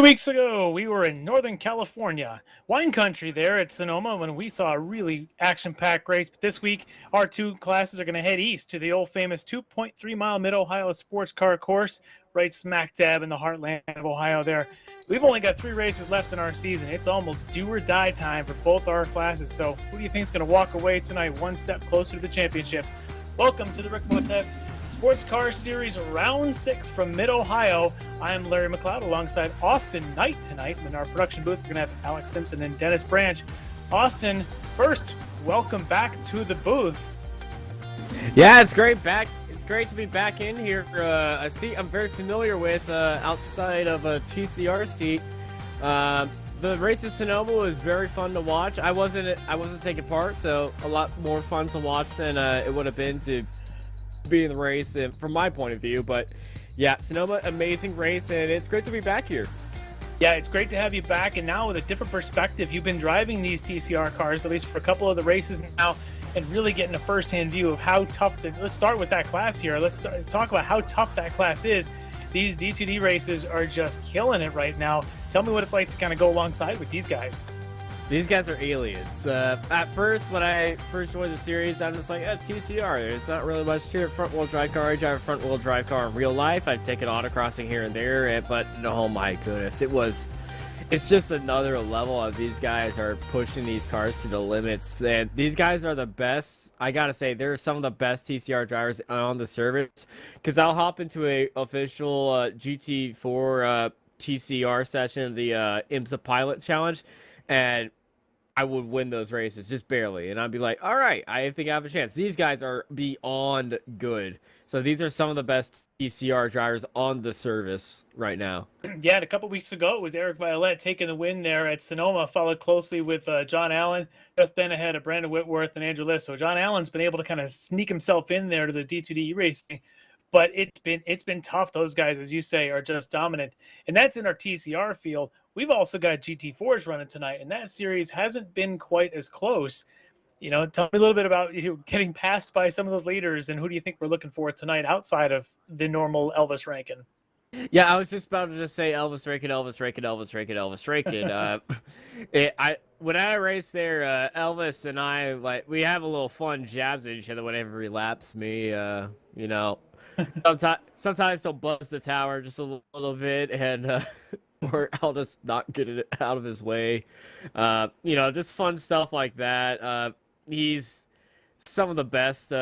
weeks ago, we were in Northern California, wine country there at Sonoma, when we saw a really action-packed race. But this week, our two classes are going to head east to the old famous 2.3-mile Mid-Ohio sports car course, right smack dab in the heartland of Ohio there. We've only got 3 races left in our season. It's almost do or die time for both our classes. So who do you think is going to walk away tonight one step closer to the championship? Welcome to the Ricmotech Sportscar Series Round 6 from Mid-Ohio. I am Larry McLeod alongside Austin Knight tonight. In our production booth, we're going to have Alex Simpson and Dennis Branch. Austin, first, welcome back to the booth. Yeah, it's great to be back in here. A seat I'm very familiar with outside of a TCR seat. The race in Sonoma was very fun to watch. I wasn't taking part, so a lot more fun to watch than it would have been to be in the race from my point of view. But yeah, Sonoma, amazing race, and it's great to be back here. Yeah, it's great to have you back, and now with a different perspective. You've been driving these TCR cars, at least for a couple of the races now, and really getting a first-hand view of how tough let's start with that class here. Let's talk about how tough that class is. These D2D races are just killing it right now. Tell me what it's like to kind of go alongside with these guys. These guys are aliens. At first, when I first joined the series, I'm just like, TCR. There's not really much to it. Front-wheel drive car. I drive a front-wheel drive car in real life. I've taken autocrossing here and there, but oh my goodness, it's just another level of these guys are pushing these cars to the limits. And these guys are the best. I gotta say, they're some of the best TCR drivers on the service. Because I'll hop into a official GT4 TCR session, the IMSA Pilot Challenge, and I would win those races just barely, and I'd be like, all right, I think I have a chance. These guys are beyond good. So these are some of the best TCR drivers on the service right now. Yeah, and a couple weeks ago, it was Eric Violette taking the win there at Sonoma, followed closely with John Allen, just then ahead of Brandon Whitworth and Andrew Liss. So John Allen's been able to kind of sneak himself in there to the D2D racing. But it's been tough. Those guys, as you say, are just dominant. And that's in our TCR field. We've also got GT4s running tonight, and that series hasn't been quite as close. You know, tell me a little bit about getting passed by some of those leaders, and who do you think we're looking for tonight outside of the normal Elvis Rankin? Yeah, I was just about to just say Elvis Rankin. When I race there, Elvis and I, we have a little fun jabs at each other whenever he laps me, you know. Sometimes he'll buzz the tower just a little bit, and or I'll just not get it out of his way. You know, just fun stuff like that. He's some of the best.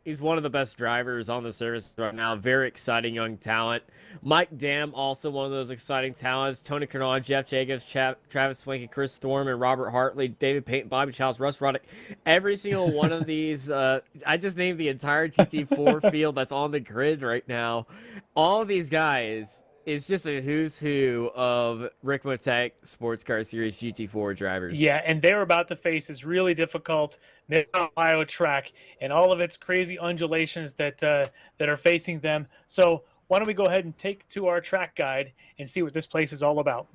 He's one of the best drivers on the service right now. Very exciting young talent. Mike Dam, also one of those exciting talents. Tony Kernal, Jeff Jacobs, Travis Swanky, Chris Thorne, and Robert Hartley, David Payton, Bobby Childs, Russ Roddick. Every single one of these, I just named the entire GT4 field that's on the grid right now. All of these guys is just a who's who of Ricmotech Sportscar Series GT4 drivers. Yeah, and they're about to face this really difficult Mid-Ohio track and all of its crazy undulations that are facing them. So why don't we go ahead and take to our track guide and see what this place is all about.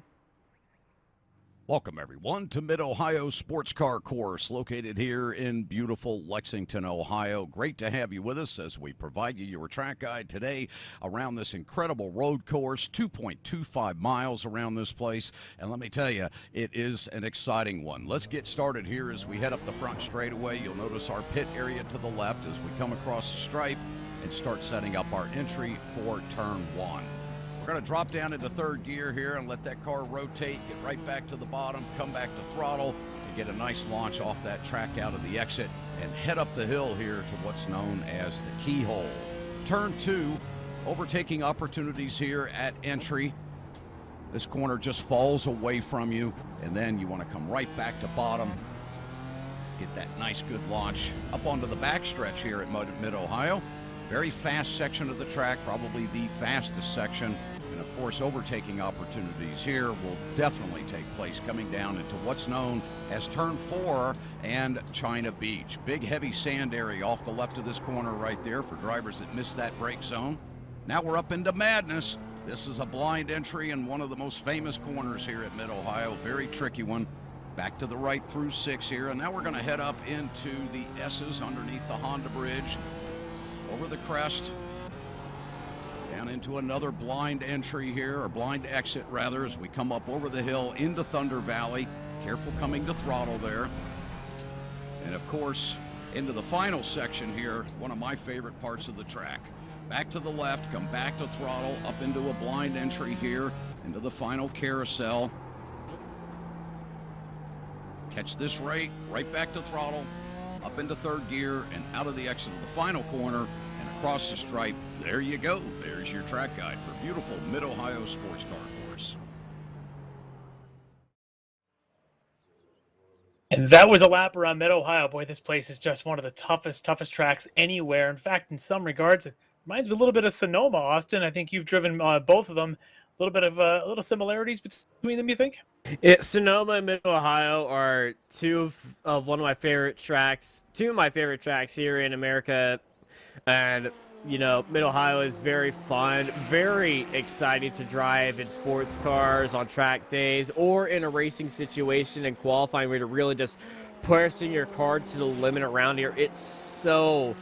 Welcome, everyone, to Mid-Ohio Sports Car Course, located here in beautiful Lexington, Ohio. Great to have you with us as we provide you your track guide today around this incredible road course, 2.25 miles around this place. And let me tell you, it is an exciting one. Let's get started here as we head up the front straightaway. You'll notice our pit area to the left as we come across the stripe and start setting up our entry for turn 1. We're going to drop down into third gear here and let that car rotate, get right back to the bottom, come back to throttle to get a nice launch off that track out of the exit and head up the hill here to what's known as the keyhole. Turn 2, overtaking opportunities here at entry. This corner just falls away from you, and then you want to come right back to bottom, get that nice good launch up onto the backstretch here at Mid-Ohio. Very fast section of the track, probably the fastest section. And of course, overtaking opportunities here will definitely take place coming down into what's known as Turn 4 and China Beach. Big heavy sand area off the left of this corner right there for drivers that missed that brake zone. Now we're up into madness. This is a blind entry in one of the most famous corners here at Mid-Ohio. Very tricky one. Back to the right through 6 here. And now we're going to head up into the S's underneath the Honda Bridge, over the crest, Down into another blind entry here, or blind exit rather, as we come up over the hill into Thunder Valley. Careful coming to throttle there. And of course, into the final section here, one of my favorite parts of the track. Back to the left, come back to throttle, up into a blind entry here, into the final carousel. Catch this right back to throttle, up into third gear, and out of the exit of the final corner, and across the stripe. There you go. There's your track guide for beautiful Mid-Ohio sports car course. And that was a lap around Mid-Ohio. Boy, this place is just one of the toughest tracks anywhere. In fact, in some regards, it reminds me a little bit of Sonoma, Austin. I think you've driven both of them. A little bit of little similarities between them, you think? Sonoma and Mid-Ohio are two of my favorite tracks here in America. And, you know, Mid-Ohio is very fun, very exciting to drive in sports cars on track days or in a racing situation and qualifying where you're really just pushing your car to the limit around here. It's so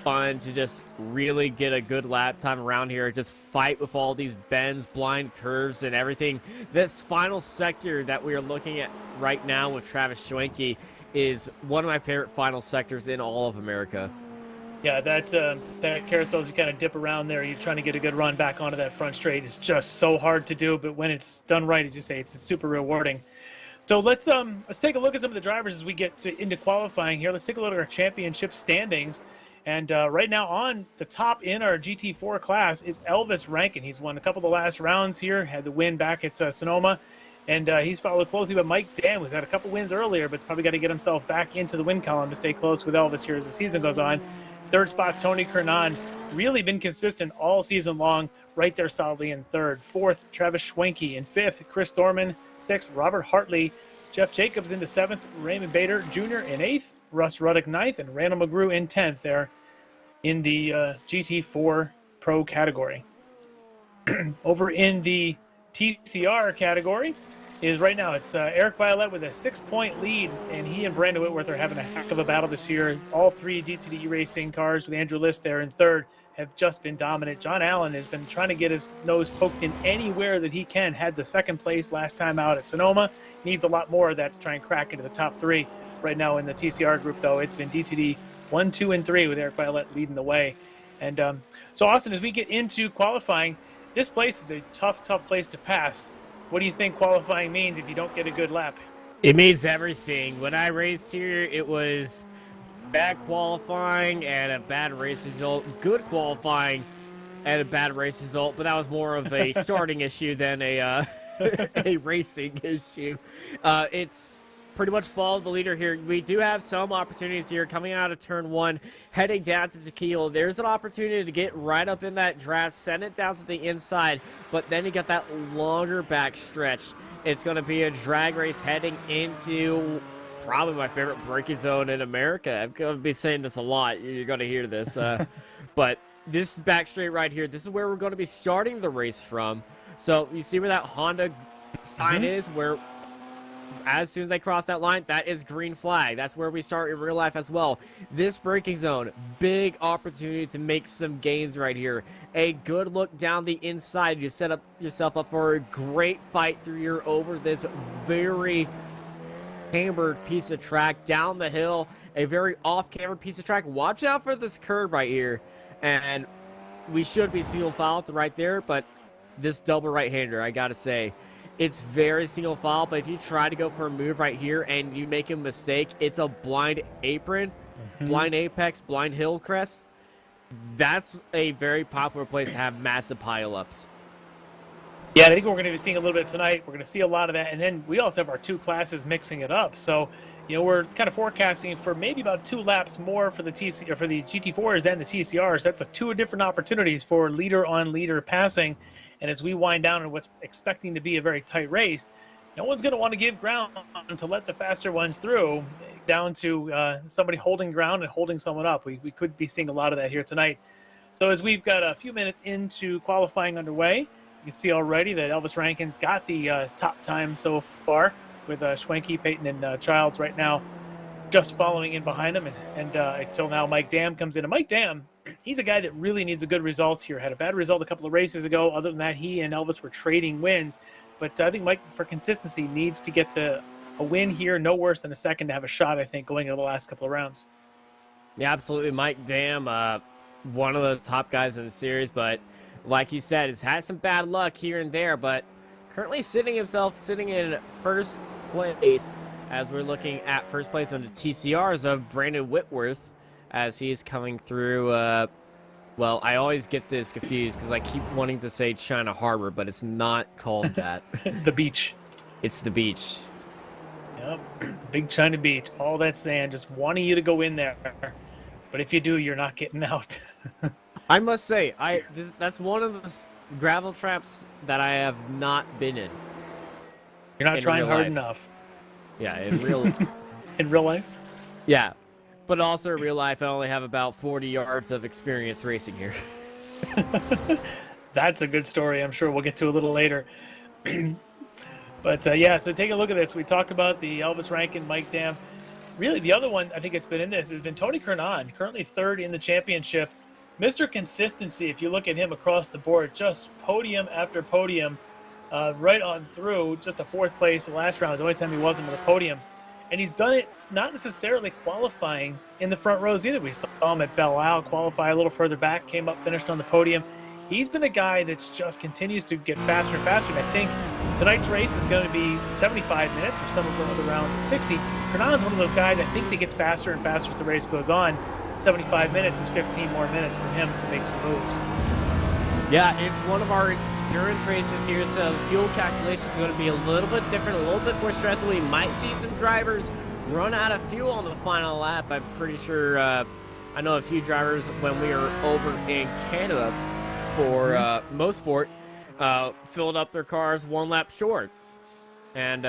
fun to just really get a good lap time around here, just fight with all these bends, blind curves, and everything. This final sector that we are looking at right now with Travis Schwenke is one of my favorite final sectors in all of America. Yeah, that carousel, as you kind of dip around there, you're trying to get a good run back onto that front straight. It's just so hard to do, but when it's done right, as you say, it's super rewarding. So let's take a look at some of the drivers as we get into qualifying here. Let's take a look at our championship standings. And right now on the top in our GT4 class is Elvis Rankin. He's won a couple of the last rounds here, had the win back at Sonoma. And he's followed closely by Mike Dam, who's had a couple wins earlier, but's probably got to get himself back into the win column to stay close with Elvis here as the season goes on. Third spot, Tony Kernan, really been consistent all season long, right there solidly in third. Fourth, Travis Schwenke. In fifth, Chris Thorman. Sixth, Robert Hartley. Jeff Jacobs into seventh, Raymond Bader Jr. in eighth, Russ Ruddick ninth, and Randall McGrew in 10th there in the GT4 Pro category. Over in the TCR category is right now it's Eric Violette with a 6-point lead, and he and Brandon Whitworth are having a heck of a battle this year. All three D2D racing cars with Andrew List there in third have just been dominant. John Allen has been trying to get his nose poked in anywhere that he can. Had the second place last time out at Sonoma. Needs a lot more of that to try and crack into the top three. Right now in the TCR group, though, it's been D2D 1, 2, and 3 with Eric Violette leading the way. And so, Austin, as we get into qualifying, this place is a tough place to pass. What do you think qualifying means if you don't get a good lap? It means everything. When I raced here, it was bad qualifying and a bad race result. Good qualifying and a bad race result, but that was more of a starting issue than a a racing issue. It's pretty much follow the leader here. We do have some opportunities here coming out of turn one, heading down to the keel. There's an opportunity to get right up in that draft, send it down to the inside, but then you got that longer back stretch. It's going to be a drag race heading into probably my favorite braking zone in America. I'm going to be saying this a lot. You're going to hear this. But this back straight right here, this is where we're going to be starting the race from. So you see where that Honda sign is, where as soon as they cross that line, that is green flag. That's where we start in real life as well. This braking zone, big opportunity to make some gains right here. A good look down the inside. You set up yourself up for a great fight through here over this very cambered piece of track down the hill. A very off-cambered piece of track. Watch out for this curve right here. And we should be single file right there, but this double right-hander, I gotta say, it's very single file, but if you try to go for a move right here and you make a mistake, it's a blind apron, blind apex, blind hill crest. That's a very popular place to have massive pileups. Yeah, I think we're going to be seeing a little bit tonight. We're going to see a lot of that, and then we also have our two classes mixing it up. So, you know, we're kind of forecasting for maybe about 2 laps more for the TC or for the GT4s than the TCRs. That's 2 different opportunities for leader-on-leader passing. And as we wind down in what's expecting to be a very tight race, no one's going to want to give ground to let the faster ones through, down to somebody holding ground and holding someone up. We could be seeing a lot of that here tonight. So as we've got a few minutes into qualifying underway, you can see already that Elvis Rankin's got the top time so far, with Schwenke, Payton, and Childs right now just following in behind him. And until now, Mike Dam comes in. And Mike Dam, he's a guy that really needs a good result here. Had a bad result a couple of races ago. Other than that, he and Elvis were trading wins. But I think Mike, for consistency, needs to get a win here, no worse than a second to have a shot, I think, going into the last couple of rounds. Yeah, absolutely. Mike Dam, one of the top guys in the series, but like you said, has had some bad luck here and there, but currently sitting in first place as we're looking at first place on the TCRs of Brandon Whitworth as he's coming through. Well, I always get this confused because I keep wanting to say China Harbor, but it's not called that. The beach. It's the beach. Yep, big China beach, all that sand, just wanting you to go in there. But if you do, you're not getting out. I must say, that's one of the gravel traps that I have not been in. You're not trying hard life. Enough. Yeah, in real In real life? Yeah. But also in real life, I only have about 40 yards of experience racing here. That's a good story. I'm sure we'll get to a little later. But yeah, so take a look at this. We talked about the Elvis Rankin, Mike Dam. Really, the other one I think it's been in this has been Tony Kernan, currently third in the championship. Mr. Consistency, if you look at him across the board, just podium after podium, right on through. Just a fourth place the last round was the only time he wasn't on the podium. And he's done it not necessarily qualifying in the front rows either. We saw him at Belle Isle qualify a little further back, came up, finished on the podium. He's been a guy that's just continues to get faster and faster. And I think tonight's race is going to be 75 minutes, or some of the other rounds at 60. Kernan's one of those guys I think that gets faster and faster as the race goes on. 75 minutes is 15 more minutes for him to make some moves. Yeah, it's one of our endurance races here, so fuel calculation is going to be a little bit different, a little bit more stressful. We might see some drivers run out of fuel on the final lap. I'm pretty sure I know a few drivers when we were over in Canada for Mosport filled up their cars one lap short. And,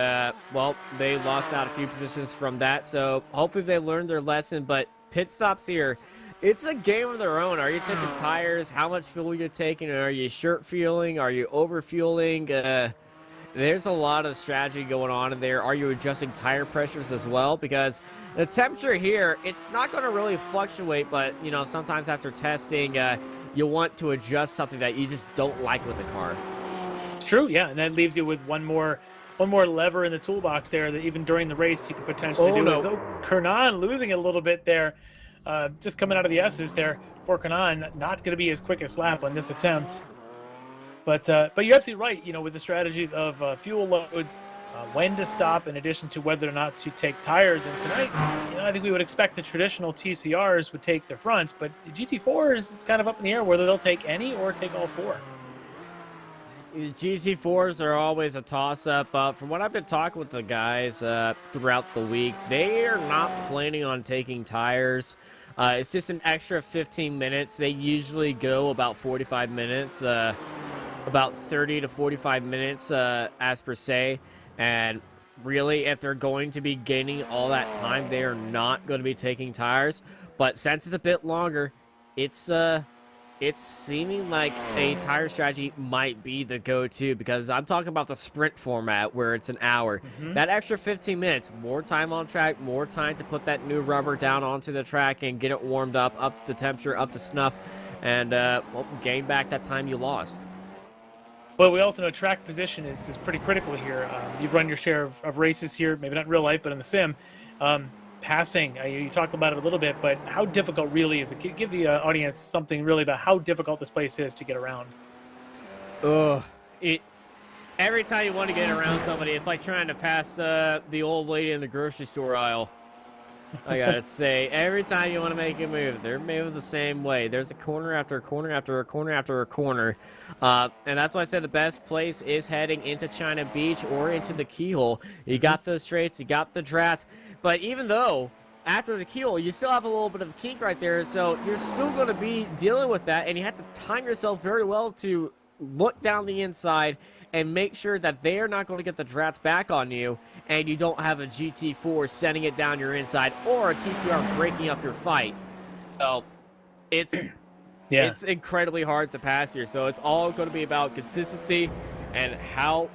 well, they lost out a few positions from that, so hopefully they learned their lesson. But pit stops here, it's a game of their own. Are you taking tires? How much fuel you're taking? Are you short fueling? Are you over fueling? There's a lot of strategy going on in there. Are you adjusting tire pressures as well? Because the temperature here, it's not going to really fluctuate, but, you know, sometimes after testing, you want to adjust something that you just don't like with the car. It's true, yeah, and that leaves you with one more lever in the toolbox there that even during the race you could potentially do. No. So Kernan losing it a little bit there, just coming out of the S's there for Kernan, not going to be his quickest lap on this attempt. But you're absolutely right, you know, with the strategies of fuel loads, when to stop, in addition to whether or not to take tires. And tonight, you know, I think we would expect the traditional TCRs would take the fronts, but the GT4s, it's kind of up in the air whether they'll take any or take all four. The GT4s are always a toss-up. From what I've been talking with the guys throughout the week, they are not planning on taking tires. It's just an extra 15 minutes. They usually go about 45 minutes, about 30 to 45 minutes as per se. And really, if they're going to be gaining all that time, they are not going to be taking tires. But since it's a bit longer, it's seeming like a tire strategy might be the go-to, because I'm talking about the sprint format where it's an hour. That extra 15 minutes, more time on track, more time to put that new rubber down onto the track and get it warmed up to temperature, up to snuff, and well, gain back that time you lost. Well, we also know track position is pretty critical here. You've run your share of races here, maybe not in real life, but in the sim. Passing, you talked about it a little bit, but how difficult really is it? Give the audience something really about how difficult this place is to get around. Every time you want to get around somebody, it's like trying to pass the old lady in the grocery store aisle. I gotta say, every time you want to make a move, they're moving the same way. There's a corner after a corner after a corner after a corner. And that's why I said the best place is heading into China Beach or into the keyhole. You got those straights, you got the drats. But even though, after the keyhole, you still have a little bit of a kink right there, so you're still going to be dealing with that, and you have to time yourself very well to look down the inside and make sure that they're not going to get the drats back on you, and you don't have a GT4 sending it down your inside or a TCR breaking up your fight. So it's it's incredibly hard to pass here. So it's all going to be about consistency and how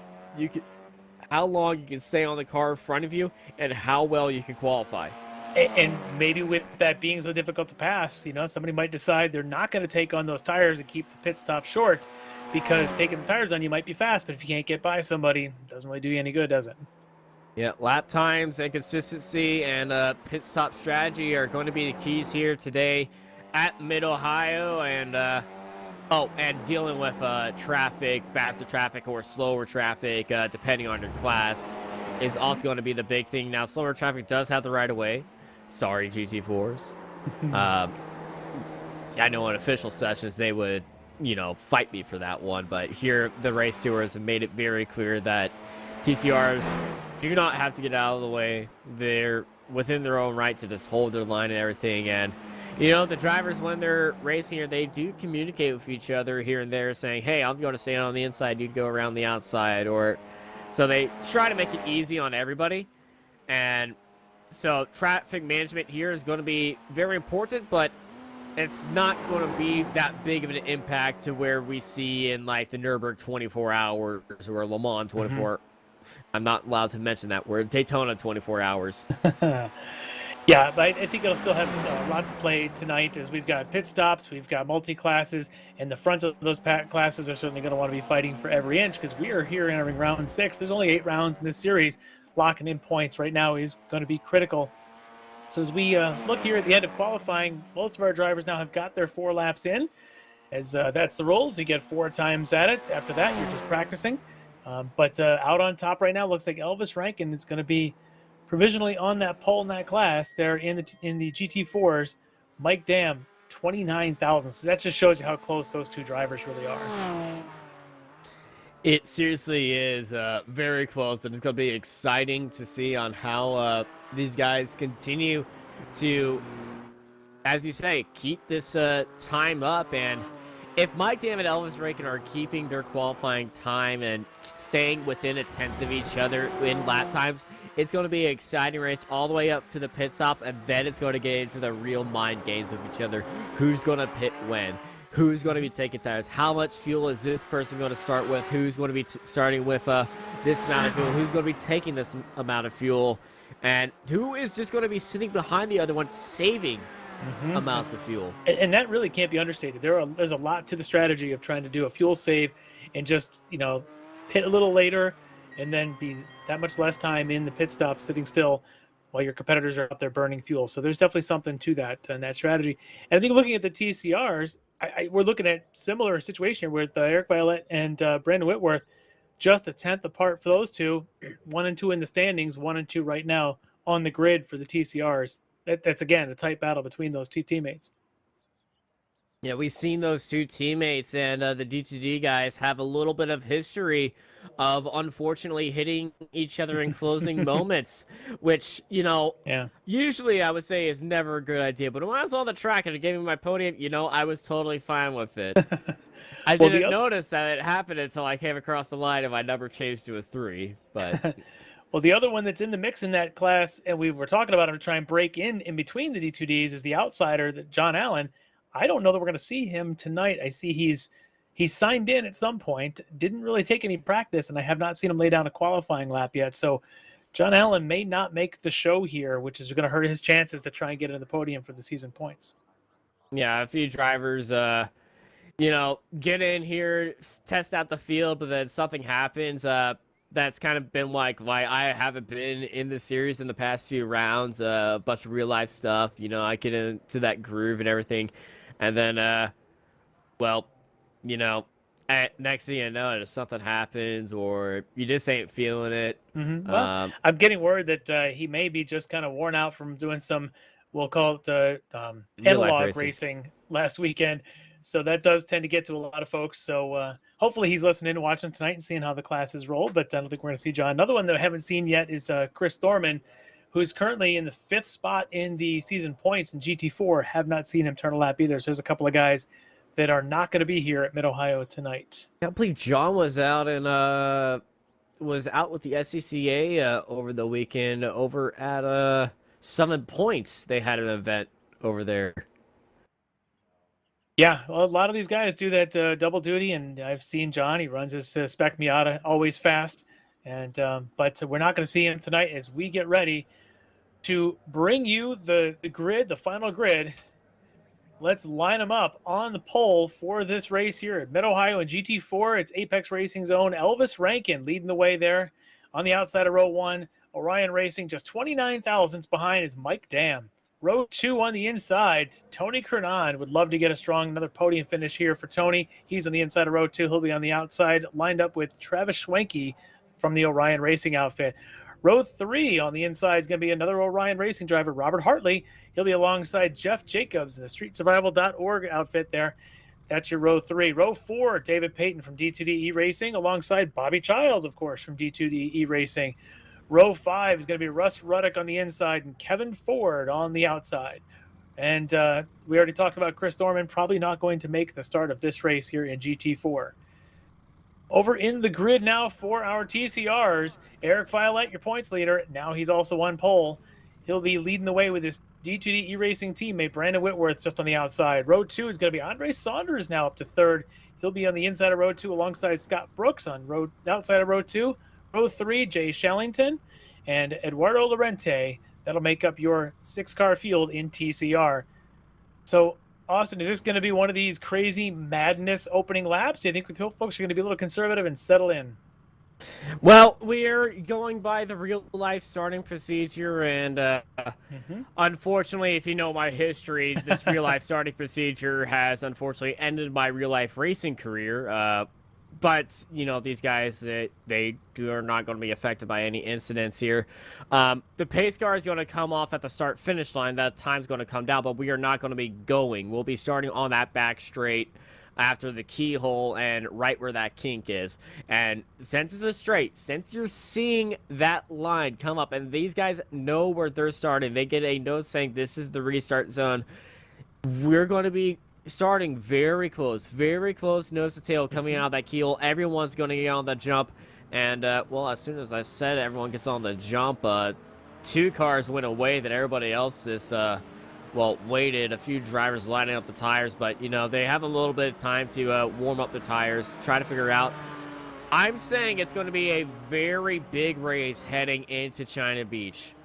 long you can stay on the car in front of you and how well you can qualify. And maybe with that being so difficult to pass, somebody might decide they're not going to take on those tires and keep the pit stop short, because taking the tires on you might be fast, but if you can't get by somebody, it doesn't really do you any good, does it? Yeah, lap times and consistency and pit stop strategy are going to be the keys here today at Mid-Ohio. And and dealing with traffic, faster traffic or slower traffic, depending on your class, is also going to be the big thing. Now, slower traffic does have the right of way. Sorry, GT4s. I know in official sessions they would, fight me for that one. But here, the race stewards have made it very clear that TCRs do not have to get out of the way. They're within their own right to just hold their line and everything. And, the drivers, when they're racing here, they do communicate with each other here and there, saying, hey, I'm going to stay on the inside, you go around the outside. So they try to make it easy on everybody. And so traffic management here is going to be very important, but it's not going to be that big of an impact to where we see in like the Nürburgring 24 hours or Le Mans 24. I'm not allowed to mention that word. Daytona 24 hours. Yeah, but I think it'll still have a lot to play tonight, as we've got pit stops, we've got multi-classes, and the fronts of those classes are certainly going to want to be fighting for every inch, because we are here entering round 6. There's only 8 rounds in this series. Locking in points right now is going to be critical. So as we look here at the end of qualifying, most of our drivers now have got their 4 laps in, as that's the rules. You get 4 times at it. After that, you're just practicing. But out on top right now, looks like Elvis Rankin is going to be provisionally on that pole in that class there in the GT4s. Mike Dam, 29,000. So that just shows you how close those two drivers really are. It seriously is very close, and it's going to be exciting to see on how these guys continue to, as you say, keep this time up. And if Mike Dam and Elvis Rankin are keeping their qualifying time and staying within a tenth of each other in lap times, it's going to be an exciting race all the way up to the pit stops, and then it's going to get into the real mind games with each other. Who's going to pit when? Who's going to be taking tires? How much fuel is this person going to start with? Who's going to be starting with this amount of fuel? Who's going to be taking this amount of fuel? And who is just going to be sitting behind the other one saving amounts of fuel? And that really can't be understated. There's a lot to the strategy of trying to do a fuel save and just, pit a little later and then be that much less time in the pit stop sitting still while your competitors are out there burning fuel. So there's definitely something to that and that strategy. And I think looking at the TCRs, we're looking at similar situation with Eric Violette and Brandon Whitworth, just a tenth apart for those two. 1 and 2 in the standings, 1 and 2 right now on the grid for the TCRs. That's again a tight battle between those two teammates. Yeah, we've seen those two teammates, and the D2D guys have a little bit of history of unfortunately hitting each other in closing moments, which, usually I would say is never a good idea. But when I was on the track and it gave me my podium, I was totally fine with it. I didn't notice that it happened until I came across the line and my number changed to a 3. But well, the other one that's in the mix in that class, and we were talking about him to try and break in between the D2Ds, is the outsider, that John Allen. I don't know that we're going to see him tonight. I see he's signed in at some point, didn't really take any practice, and I have not seen him lay down a qualifying lap yet. So John Allen may not make the show here, which is going to hurt his chances to try and get into the podium for the season points. Yeah, a few drivers, get in here, test out the field, but then something happens. That's kind of been like why I haven't been in the series in the past few rounds. A bunch of real life stuff, I get into that groove and everything. And then, next thing you know, something happens or you just ain't feeling it. Well, I'm getting word that he may be just kind of worn out from doing some, we'll call it analog racing last weekend. So that does tend to get to a lot of folks. So hopefully he's listening and watching tonight and seeing how the classes roll. But I don't think we're going to see John. Another one that I haven't seen yet is Chris Thorman, who's currently in the 5th spot in the season points in GT4. Have not seen him turn a lap either. So there's a couple of guys that are not going to be here at Mid-Ohio tonight. I believe John was out and was out with the SCCA over the weekend over at Summon Points. They had an event over there. Yeah, well, a lot of these guys do that double duty, and I've seen John. He runs his Spec Miata always fast, and but we're not going to see him tonight as we get ready to bring you the grid, the final grid. Let's line them up on the pole for this race here at Mid-Ohio and GT4. It's Apex Racing's own Elvis Rankin leading the way there on the outside of row 1. Orion Racing just 29 thousandths behind is Mike Dam. Row 2 on the inside, Tony Kernan would love to get a strong another podium finish here for Tony. He's on the inside of row 2. He'll be on the outside, lined up with Travis Schwenke from the Orion Racing outfit. Row 3 on the inside is going to be another Orion Racing driver, Robert Hartley. He'll be alongside Jeff Jacobs in the StreetSurvival.org outfit there. That's your row 3. Row 4, David Payton from D2DE Racing alongside Bobby Childs, of course, from D2DE Racing. Row 5 is going to be Russ Ruddock on the inside and Kevin Ford on the outside. And we already talked about Chris Norman, probably not going to make the start of this race here in GT4. Over in the grid now for our TCRs, Eric Violette, your points leader. Now he's also on pole. He'll be leading the way with his D2D E-Racing teammate, Brandon Whitworth, just on the outside. Row 2 is going to be Andre Saunders now up to 3rd. He'll be on the inside of row 2 alongside Scott Brooks on outside of row 2. Row 3, Jay Shellington and Eduardo Lorente. That'll make up your 6-car field in TCR. So, Austin, is this going to be one of these crazy madness opening laps? Do you think folks are going to be a little conservative and settle in? Well, we're going by the real-life starting procedure, and unfortunately, if you know my history, this real-life starting procedure has unfortunately ended my real-life racing career. But, you know, these guys, they are not going to be affected by any incidents here. The pace car is going to come off at the start-finish line. That time's going to come down, but we are not going to be going. We'll be starting on that back straight after the keyhole and right where that kink is. And since it's a straight, since you're seeing that line come up, and these guys know where they're starting, they get a note saying this is the restart zone, we're going to be starting very close nose to tail coming out of that keel. Everyone's going to get on the jump, and well, as soon as I said everyone gets on the jump, 2 cars went away that everybody else just well, waited. A few drivers lining up the tires, but you know, they have a little bit of time to warm up the tires, try to figure out. I'm saying it's going to be a very big race heading into China Beach.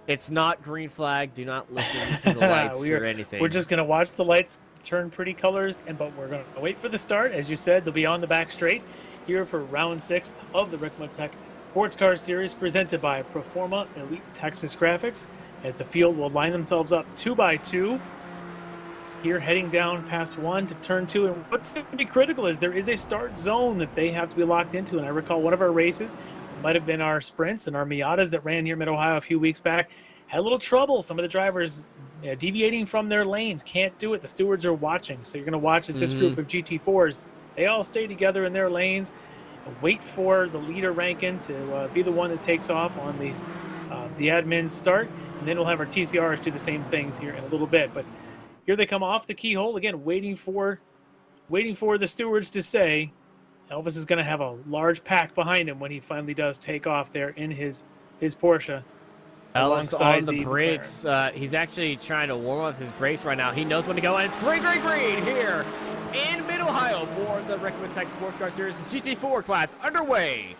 It's not green flag. Do not listen to the lights or anything. We're just going to watch the lights turn pretty colors, but we're going to wait for the start. As you said, they'll be on the back straight here for round 6 of the Ricmotech Sportscar Series presented by Proforma Elite Texas Graphics, as the field will line themselves up 2 by 2 here heading down past 1 to turn 2. And what's going to be critical is there is a start zone that they have to be locked into. And I recall one of our races, it might have been our sprints and our Miatas that ran here in Mid-Ohio a few weeks back, had a little trouble. Some of the drivers deviating from their lanes can't do it. The stewards are watching. So you're going to watch as this group of GT4s, they all stay together in their lanes and wait for the leader Rankin to be the one that takes off on these the admins start. And then we'll have our TCRs do the same things here in a little bit. But here they come off the keyhole again, waiting for the stewards to say Elvis is going to have a large pack behind him when he finally does take off there in his Porsche. Elvis on the brakes. He's actually trying to warm up his brakes right now. He knows when to go, and it's green here in Mid-Ohio for the Ricmotech Sportscar Series GT4 class underway.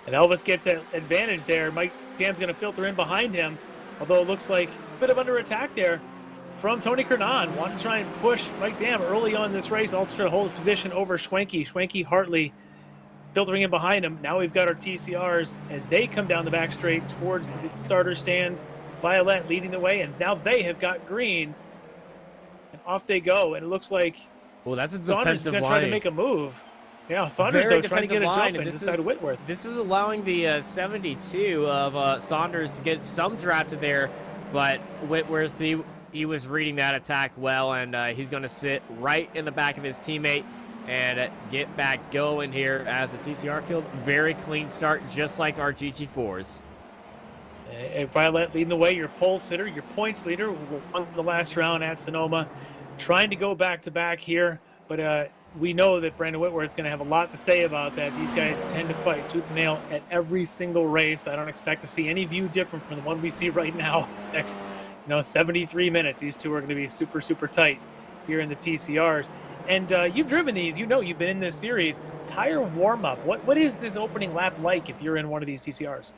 And Elvis gets that advantage there. Mike Dam's going to filter in behind him, although it looks like a bit of under attack there from Tony Kernan. Want to try and push Mike Dam early on in this race, also try to hold his position over Schwenke. Schwenke, Hartley filtering in behind him. Now we've got our TCRs as they come down the back straight towards the starter stand. Violette leading the way, and now they have got green. And off they go, and it looks like that's a Saunders is going to try to make a move. Yeah, Saunders, though, trying to get a jump in inside of Whitworth. This is allowing the 72 of Saunders to get some drafted there, but Whitworth, he was reading that attack well, and he's going to sit right in the back of his teammate and get back going here as the TCR field. Very clean start, just like our GT4s. Violette leading the way, your pole sitter, your points leader, won the last round at Sonoma, trying to go back-to-back here, but we know that Brandon Whitworth is going to have a lot to say about that. These guys tend to fight tooth and nail at every single race. I don't expect to see any view different from the one we see right now. Next, 73 minutes. These two are going to be super, super tight here in the TCRs. And you've driven these. You've been in this series. Tire warm-up. What is this opening lap like if you're in one of these TCRs?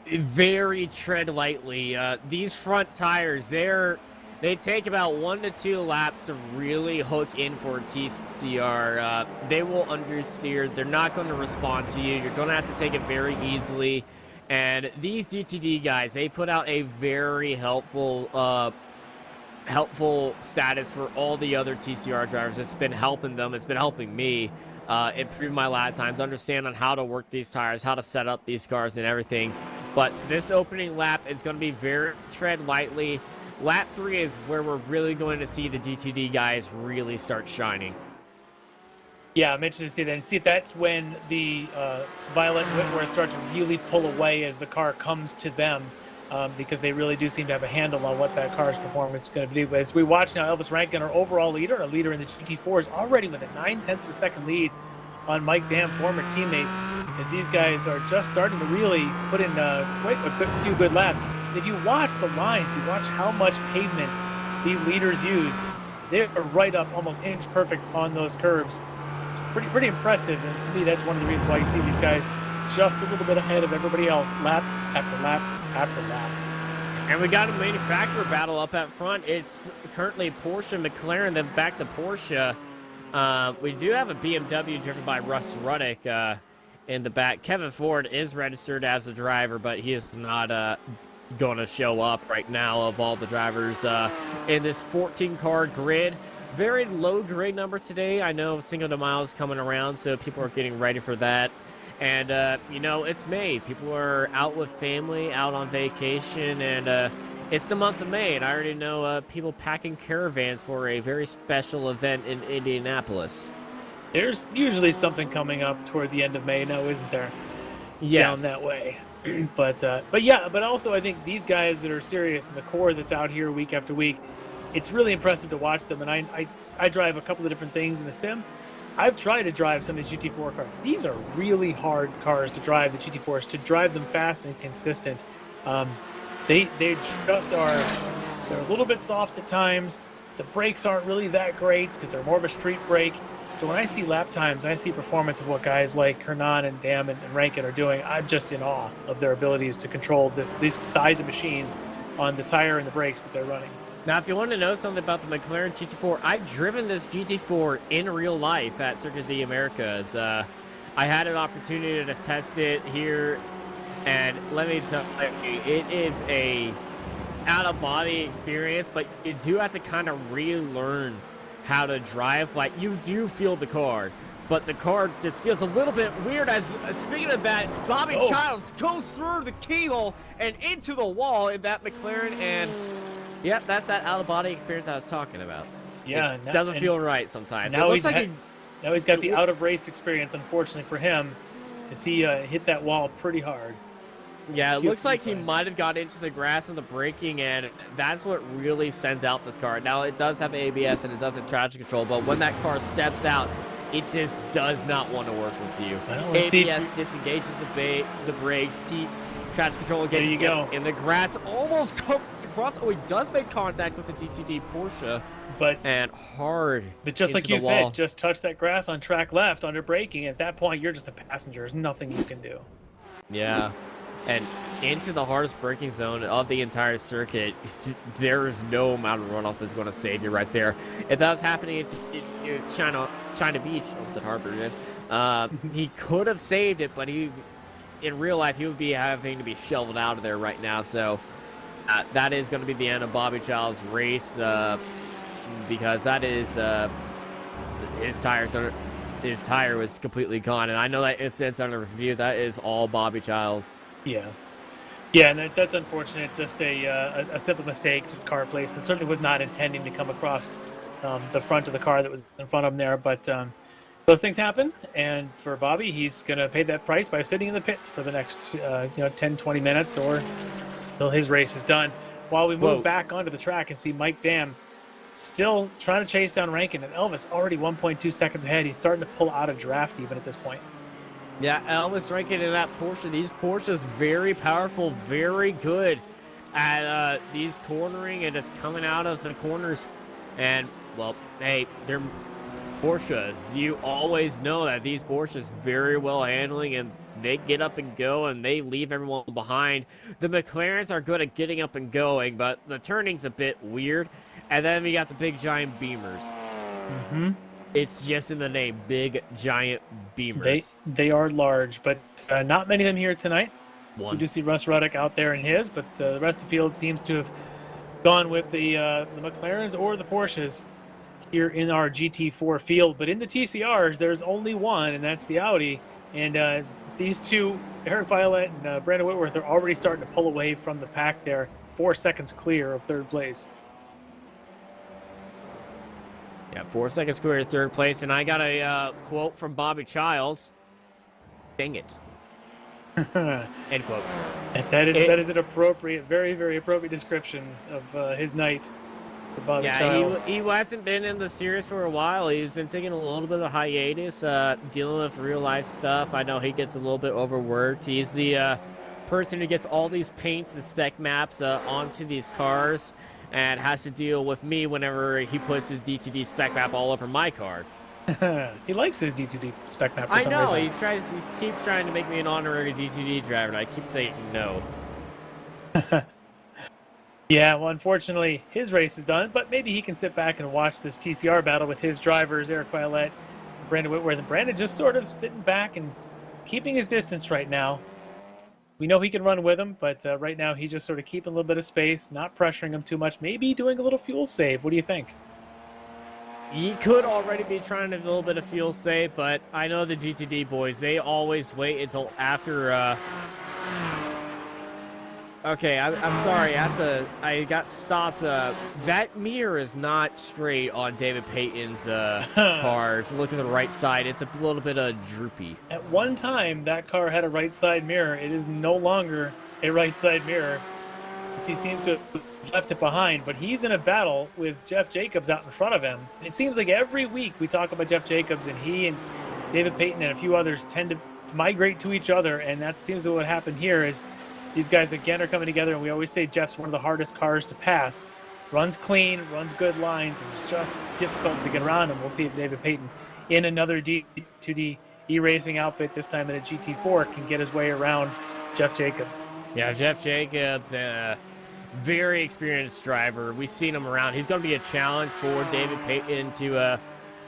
very tread lightly. These front tires, they take about 1 to 2 laps to really hook in for a TCR. They will understeer. They're not going to respond to you. You're going to have to take it very easily. And these DTD guys, they put out a very helpful status for all the other TCR drivers. It's been helping them. It's been helping me improve my lap times, understand on how to work these tires, how to set up these cars and everything. But this opening lap is going to be very tread lightly. Lap 3 is where we're really going to see the DTD guys really start shining. Yeah, I'm interested to see that. And see if that's when the Violet and Whitworth start to really pull away as the car comes to them, because they really do seem to have a handle on what that car's performance is going to do. As we watch now, Elvis Rankin, our overall leader, a leader in the GT4, is already with a 0.9 of a second lead on Mike Dam, former teammate, as these guys are just starting to really put in quite a few good laps. If you watch the lines, you watch how much pavement these leaders use, they're right up almost inch perfect on those curves. It's pretty impressive, and to me, that's one of the reasons why you see these guys just a little bit ahead of everybody else, lap after lap after lap. And we got a manufacturer battle up at front. It's currently Porsche, McLaren, then back to Porsche. We do have a BMW driven by Russ Ruddick in the back. Kevin Ford is registered as a driver, but he is not going to show up right now of all the drivers in this 14-car grid. Very low grade number today. I know Cinco de Mayo is coming around, so people are getting ready for that. And, you know, it's May. People are out with family, out on vacation, and it's the month of May. And I already know people packing caravans for a very special event in Indianapolis. There's usually something coming up toward the end of May now, isn't there? Yes. Down that way. But also I think these guys that are serious in the core that's out here week after week, it's really impressive to watch them. And I drive a couple of different things in the sim. I've tried to drive some of these GT4 cars. These are really hard cars to drive, the GT4s, to drive them fast and consistent. They just are, they're a little bit soft at times. The brakes aren't really that great because they're more of a street brake. So when I see lap times, I see performance of what guys like Hernan and Dam and Rankin are doing, I'm just in awe of their abilities to control these size of machines on the tire and the brakes that they're running. Now, if you want to know something about the McLaren GT4, I've driven this GT4 in real life at Circuit de Americas. I had an opportunity to test it here, and let me tell you, it is a out-of-body experience, but you do have to kind of relearn how to drive. Like, you do feel the car, but the car just feels a little bit weird. As speaking of that, Bobby Childs goes through the keyhole and into the wall in that McLaren, and yep, that's that out-of-body experience I was talking about. Yeah, it doesn't feel right sometimes. Now he's got the out-of-race experience, unfortunately for him, as he hit that wall pretty hard. Yeah, it looks like he might have got into the grass and the braking, and that's what really sends out this car. Now, it does have ABS and it does have traction control, but when that car steps out, it just does not want to work with you. Well, ABS disengages the brakes. Traction control gets in the grass, almost comes across. Oh, he does make contact with the DTD Porsche, and hard. But just like you said, just touch that grass on track left under braking. At that point, you're just a passenger. There's nothing you can do. Yeah, and into the hardest braking zone of the entire circuit, there is no amount of runoff that's going to save you right there. If that was happening in China Beach, I almost said Harbor, he could have saved it, but in real life, he would be having to be shoveled out of there right now. So that is going to be the end of Bobby Child's race, because that is his tire was completely gone. And I know that incident's under review. That is all Bobby Child. Yeah, and that's unfortunate. Just a simple mistake, just car placement. Certainly was not intending to come across the front of the car that was in front of him there, but those things happen, and for Bobby, he's going to pay that price by sitting in the pits for the next 10, 20 minutes or till his race is done. While we move back onto the track and see Mike Dam still trying to chase down Rankin, and Elvis already 1.2 seconds ahead. He's starting to pull out of draft even at this point. Yeah, Elvis Rankin in that Porsche. These Porsches very powerful, very good at these cornering and just coming out of the corners. And, well, hey, they're Porsches. You always know that these Porsches very well handling, and they get up and go, and they leave everyone behind. The McLarens are good at getting up and going, but the turning's a bit weird. And then we got the big giant beamers. Mm-hmm. It's just in the name, big giant beamers. They are large, but not many of them here tonight. One. We do see Russ Ruddock out there in his, but the rest of the field seems to have gone with the McLarens or the Porsches here in our GT4 field. But in the TCRs, there's only one, and that's the Audi. And these two, Eric Violet and Brandon Whitworth, are already starting to pull away from the pack there, 4 seconds clear of third place. Yeah, 4 seconds clear of third place. And I got a quote from Bobby Childs. Dang it. End quote. And that is an appropriate, very, very appropriate description of his night for Bobby Childs. He hasn't been in the series for a while. He's been taking a little bit of hiatus, dealing with real life stuff. I know he gets a little bit overworked. He's the person who gets all these paints and spec maps onto these cars and has to deal with me whenever he puts his D2D spec map all over my car. He likes his D2D spec map for I some know, reason. he keeps trying to make me an honorary D2D driver, and I keep saying no. Yeah, well, unfortunately, his race is done, but maybe he can sit back and watch this TCR battle with his drivers, Eric Violet and Brandon Whitworth. And Brandon just sort of sitting back and keeping his distance right now. We know he can run with him, but right now he's just sort of keeping a little bit of space, not pressuring him too much, maybe doing a little fuel save. What do you think? He could already be trying a little bit of fuel save, but I know the GTD boys, they always wait until after, Okay, I'm sorry, I got stopped. That mirror is not straight on David Payton's car. If you look at the right side, it's a little bit droopy. At one time, that car had a right side mirror. It is no longer a right side mirror. He seems to have left it behind, but he's in a battle with Jeff Jacobs out in front of him. And it seems like every week we talk about Jeff Jacobs, and he and David Payton and a few others tend to migrate to each other, and that seems to what happened here is these guys again are coming together, and we always say Jeff's one of the hardest cars to pass. Runs clean, runs good lines, and it's just difficult to get around him. We'll see if David Payton in another D2D e-racing outfit, this time in a GT4, can get his way around Jeff Jacobs. Yeah, Jeff Jacobs, very experienced driver. We've seen him around. He's going to be a challenge for David Payton to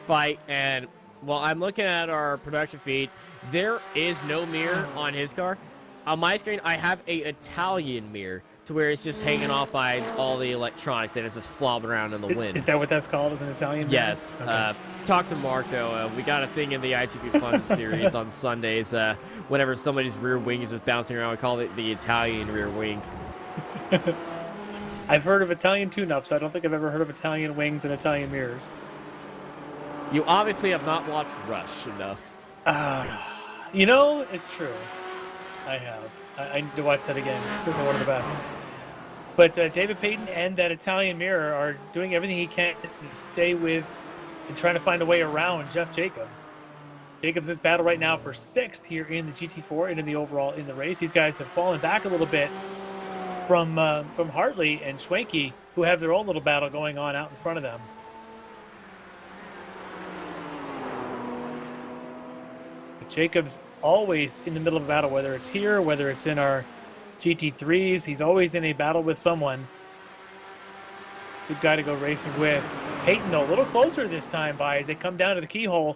fight. And while I'm looking at our production feed, there is no mirror on his car. On my screen, I have a Italian mirror to where it's just hanging off by all the electronics and it's just flopping around in the wind. Is that what that's called, as an Italian mirror? Yes. Okay. Talk to Marco. We got a thing in the IGP Fun series on Sundays. Whenever somebody's rear wing is just bouncing around, we call it the Italian rear wing. I've heard of Italian tune-ups. I don't think I've ever heard of Italian wings and Italian mirrors. You obviously have not watched Rush enough. You know, it's true. I have. I need to watch that again. It's certainly one of the best. But David Payton and that Italian mirror are doing everything he can to stay with and trying to find a way around Jeff Jacobs. Jacobs is battle right now for 6th here in the GT4 and in the overall in the race. These guys have fallen back a little bit from Hartley and Schwenke, who have their own little battle going on out in front of them. Jacobs always in the middle of a battle, whether it's here, whether it's in our GT3s. He's always in a battle with someone. Good guy to go racing with. Payton, though, a little closer this time by as they come down to the keyhole,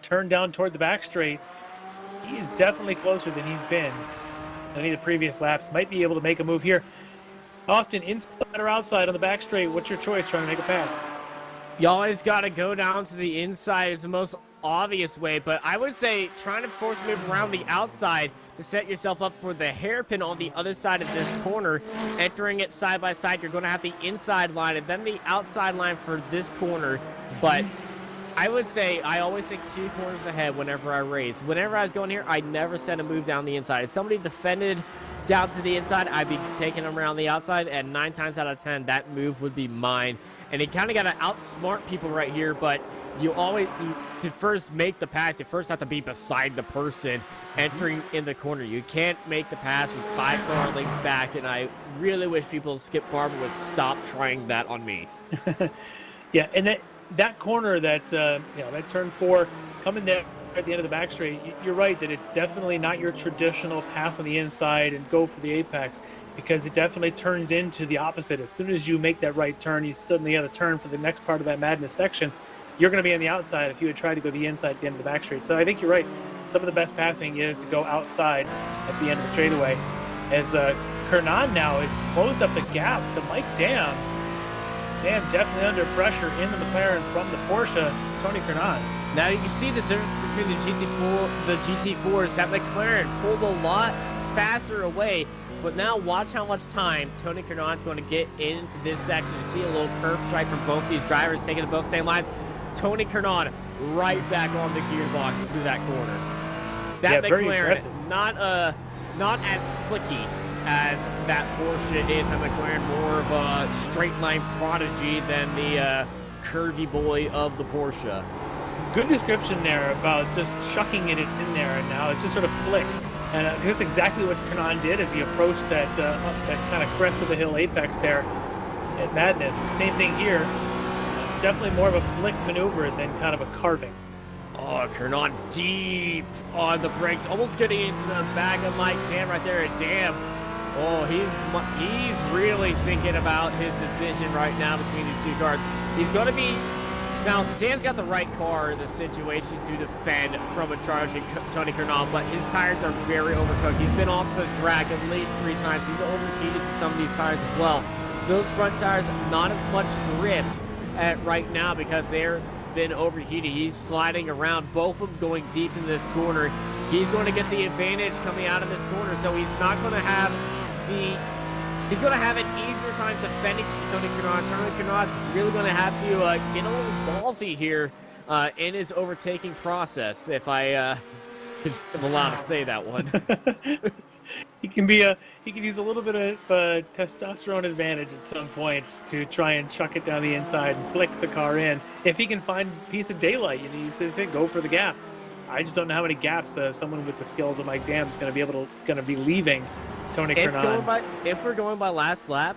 turn down toward the back straight. He is definitely closer than he's been in any of the previous laps. Might be able to make a move here. Austin, inside or outside on the back straight? What's your choice trying to make a pass? You always got to go down to the inside is the most obvious way, but I would say trying to force a move around the outside to set yourself up for the hairpin on the other side of this corner. Entering it side by side, you're going to have the inside line and then the outside line for this corner. But I would say I always think 2 corners ahead whenever I race. Whenever I was going here, I never sent a move down the inside. If somebody defended down to the inside, I'd be taking them around the outside, and 9 times out of 10, that move would be mine. And you kind of got to outsmart people right here, but to first make the pass, you first have to be beside the person entering in the corner. You can't make the pass with 5 car lengths back, and I really wish people Skip Barber would stop trying that on me. Yeah, and that corner, that that turn 4, coming at the end of the back straight, you're right that it's definitely not your traditional pass on the inside and go for the apex, because it definitely turns into the opposite. As soon as you make that right turn, you suddenly have a turn for the next part of that madness section. You're going to be on the outside if you had tried to go the inside at the end of the back straight. So I think you're right. Some of the best passing is to go outside at the end of the straightaway. As Kernan now has closed up the gap to Mike Dam. Dam definitely under pressure in the McLaren from the Porsche, Tony Kernan. Now you can see the difference between the GT4s. That McLaren pulled a lot faster away, but now watch how much time Tony Kernan's going to get in this section. You see a little curb strike from both these drivers taking the both same lines. Tony Kernan right back on the gearbox through that corner. That McLaren, not as flicky as that Porsche is. That McLaren more of a straight line prodigy than the curvy boy of the Porsche. Good description there about just chucking it in there, and now it's just sort of flick. And that's exactly what Kernan did as he approached that kind of crest of the hill apex there at Madness. Same thing here. Definitely more of a flick maneuver than kind of a carving. Oh, Kernan deep on the brakes, almost getting into the back of Mike Dam right there. And Dam, oh, he's really thinking about his decision right now between these two cars. He's going to be... Now, Dan's got the right car in this situation to defend from a charging Tony Kernan, but his tires are very overcooked. He's been off the track at least 3 times. He's overheated some of these tires as well. Those front tires, not as much grip right now because they're been overheated. He's sliding around, both of them going deep in this corner. He's going to get the advantage coming out of this corner, so he's not going to have he's going to have an easier time defending Tony Kernan. Tony Kernan's really going to have to get a little ballsy here in his overtaking process, if I am allowed to say that one. He can use a little bit of testosterone advantage at some point to try and chuck it down the inside and flick the car in. If he can find a piece of daylight, he says, hey, go for the gap. I just don't know how many gaps someone with the skills of Mike Dam is going to be leaving Tony Kernan. If we're going by last lap,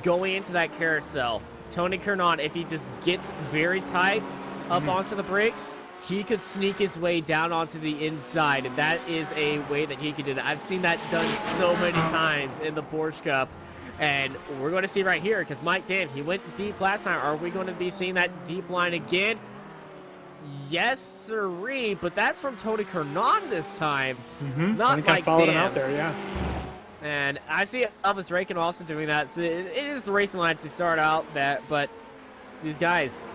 going into that carousel, Tony Kernan, if he just gets very tight up onto the brakes, he could sneak his way down onto the inside, and that is a way that he could do that. I've seen that done so many times in the Porsche Cup, and we're going to see right here, because Mike Dam, he went deep last time. Are we going to be seeing that deep line again? Yes, sirree, but that's from Tony Kernan this time, not Mike Dam. Him out there, yeah. And I see Elvis Rakin also doing that. So it is the racing line to start out that, but these guys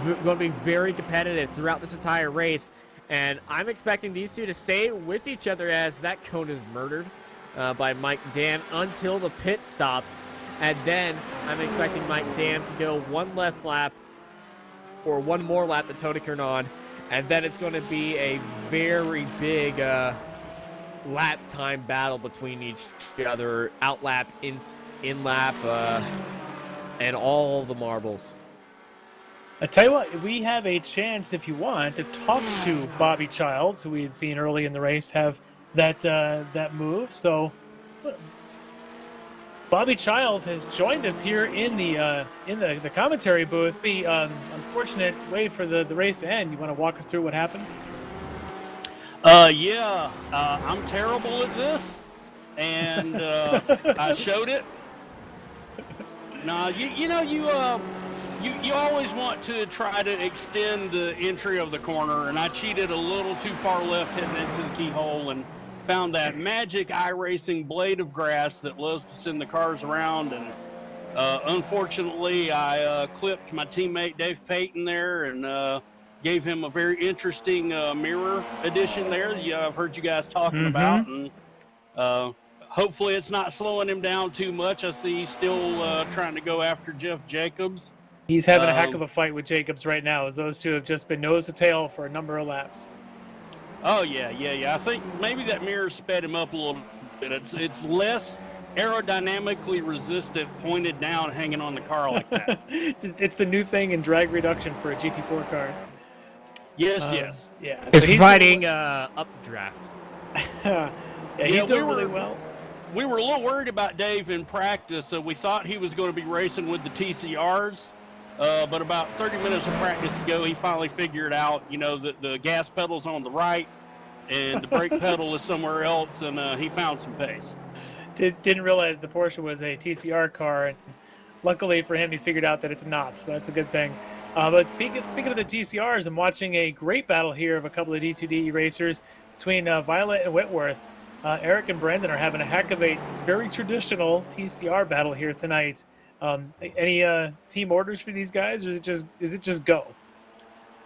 going to be very competitive throughout this entire race, and I'm expecting these two to stay with each other as that cone is murdered by Mike Dam until the pit stops, and then I'm expecting Mike Dam to go one less lap or one more lap than Tony Kernan, and then it's going to be a very big lap time battle between each other, out lap, in lap, and all the marbles. I tell you what, we have a chance, if you want, to talk to Bobby Childs, who we had seen early in the race have that move. So Bobby Childs has joined us here in the commentary booth. The unfortunate way for the race to end. You want to walk us through what happened? I'm terrible at this, and I showed it. Now, you always want to try to extend the entry of the corner, and I cheated a little too far left heading into the keyhole and found that magic iRacing blade of grass that loves to send the cars around, and unfortunately I clipped my teammate Dave Payton there and gave him a very interesting mirror addition there. Yeah, I've heard you guys talking about, and hopefully it's not slowing him down too much. I see he's still trying to go after Jeff Jacobs. He's having a heck of a fight with Jacobs right now, as those two have just been nose to tail for a number of laps. Oh, yeah. I think maybe that mirror sped him up a little bit. It's less aerodynamically resistant, pointed down, hanging on the car like that. It's the new thing in drag reduction for a GT4 car. Yes. Yeah. It's providing updraft. He's doing really well. We were a little worried about Dave in practice, so we thought he was going to be racing with the TCRs. But about 30 minutes of practice ago, he finally figured out, that the gas pedal's on the right and the brake pedal is somewhere else, and he found some pace. Didn't realize the Porsche was a TCR car, and luckily for him, he figured out that it's not, so that's a good thing. But speaking of the TCRs, I'm watching a great battle here of a couple of D2D racers between Violet and Whitworth. Eric and Brandon are having a heck of a very traditional TCR battle here tonight. Any team orders for these guys, or is it just go?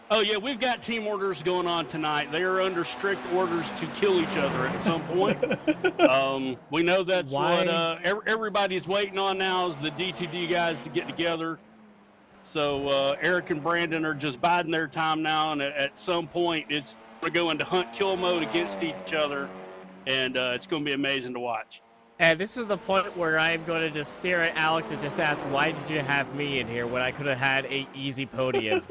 Oh yeah, we've got team orders going on tonight. They are under strict orders to kill each other at some point. We know that's what everybody's waiting on now is the D2D guys to get together. So Eric and Brandon are just biding their time now, and at some point it's going to go into hunt-kill mode against each other, and it's going to be amazing to watch. And this is the point where I'm going to just stare at Alex and just ask, why did you have me in here when I could have had a easy podium?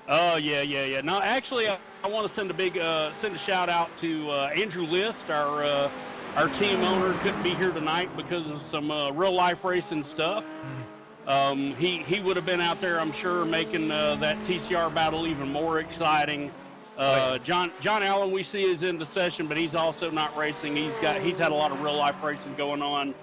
Oh, yeah. No, actually, I want to send a shout out to Andrew List, our team owner. Couldn't be here tonight because of some real life racing stuff. He would have been out there, I'm sure, making that TCR battle even more exciting. John Allen, we see, is in the session, but he's also not racing. He's had a lot of real life racing going on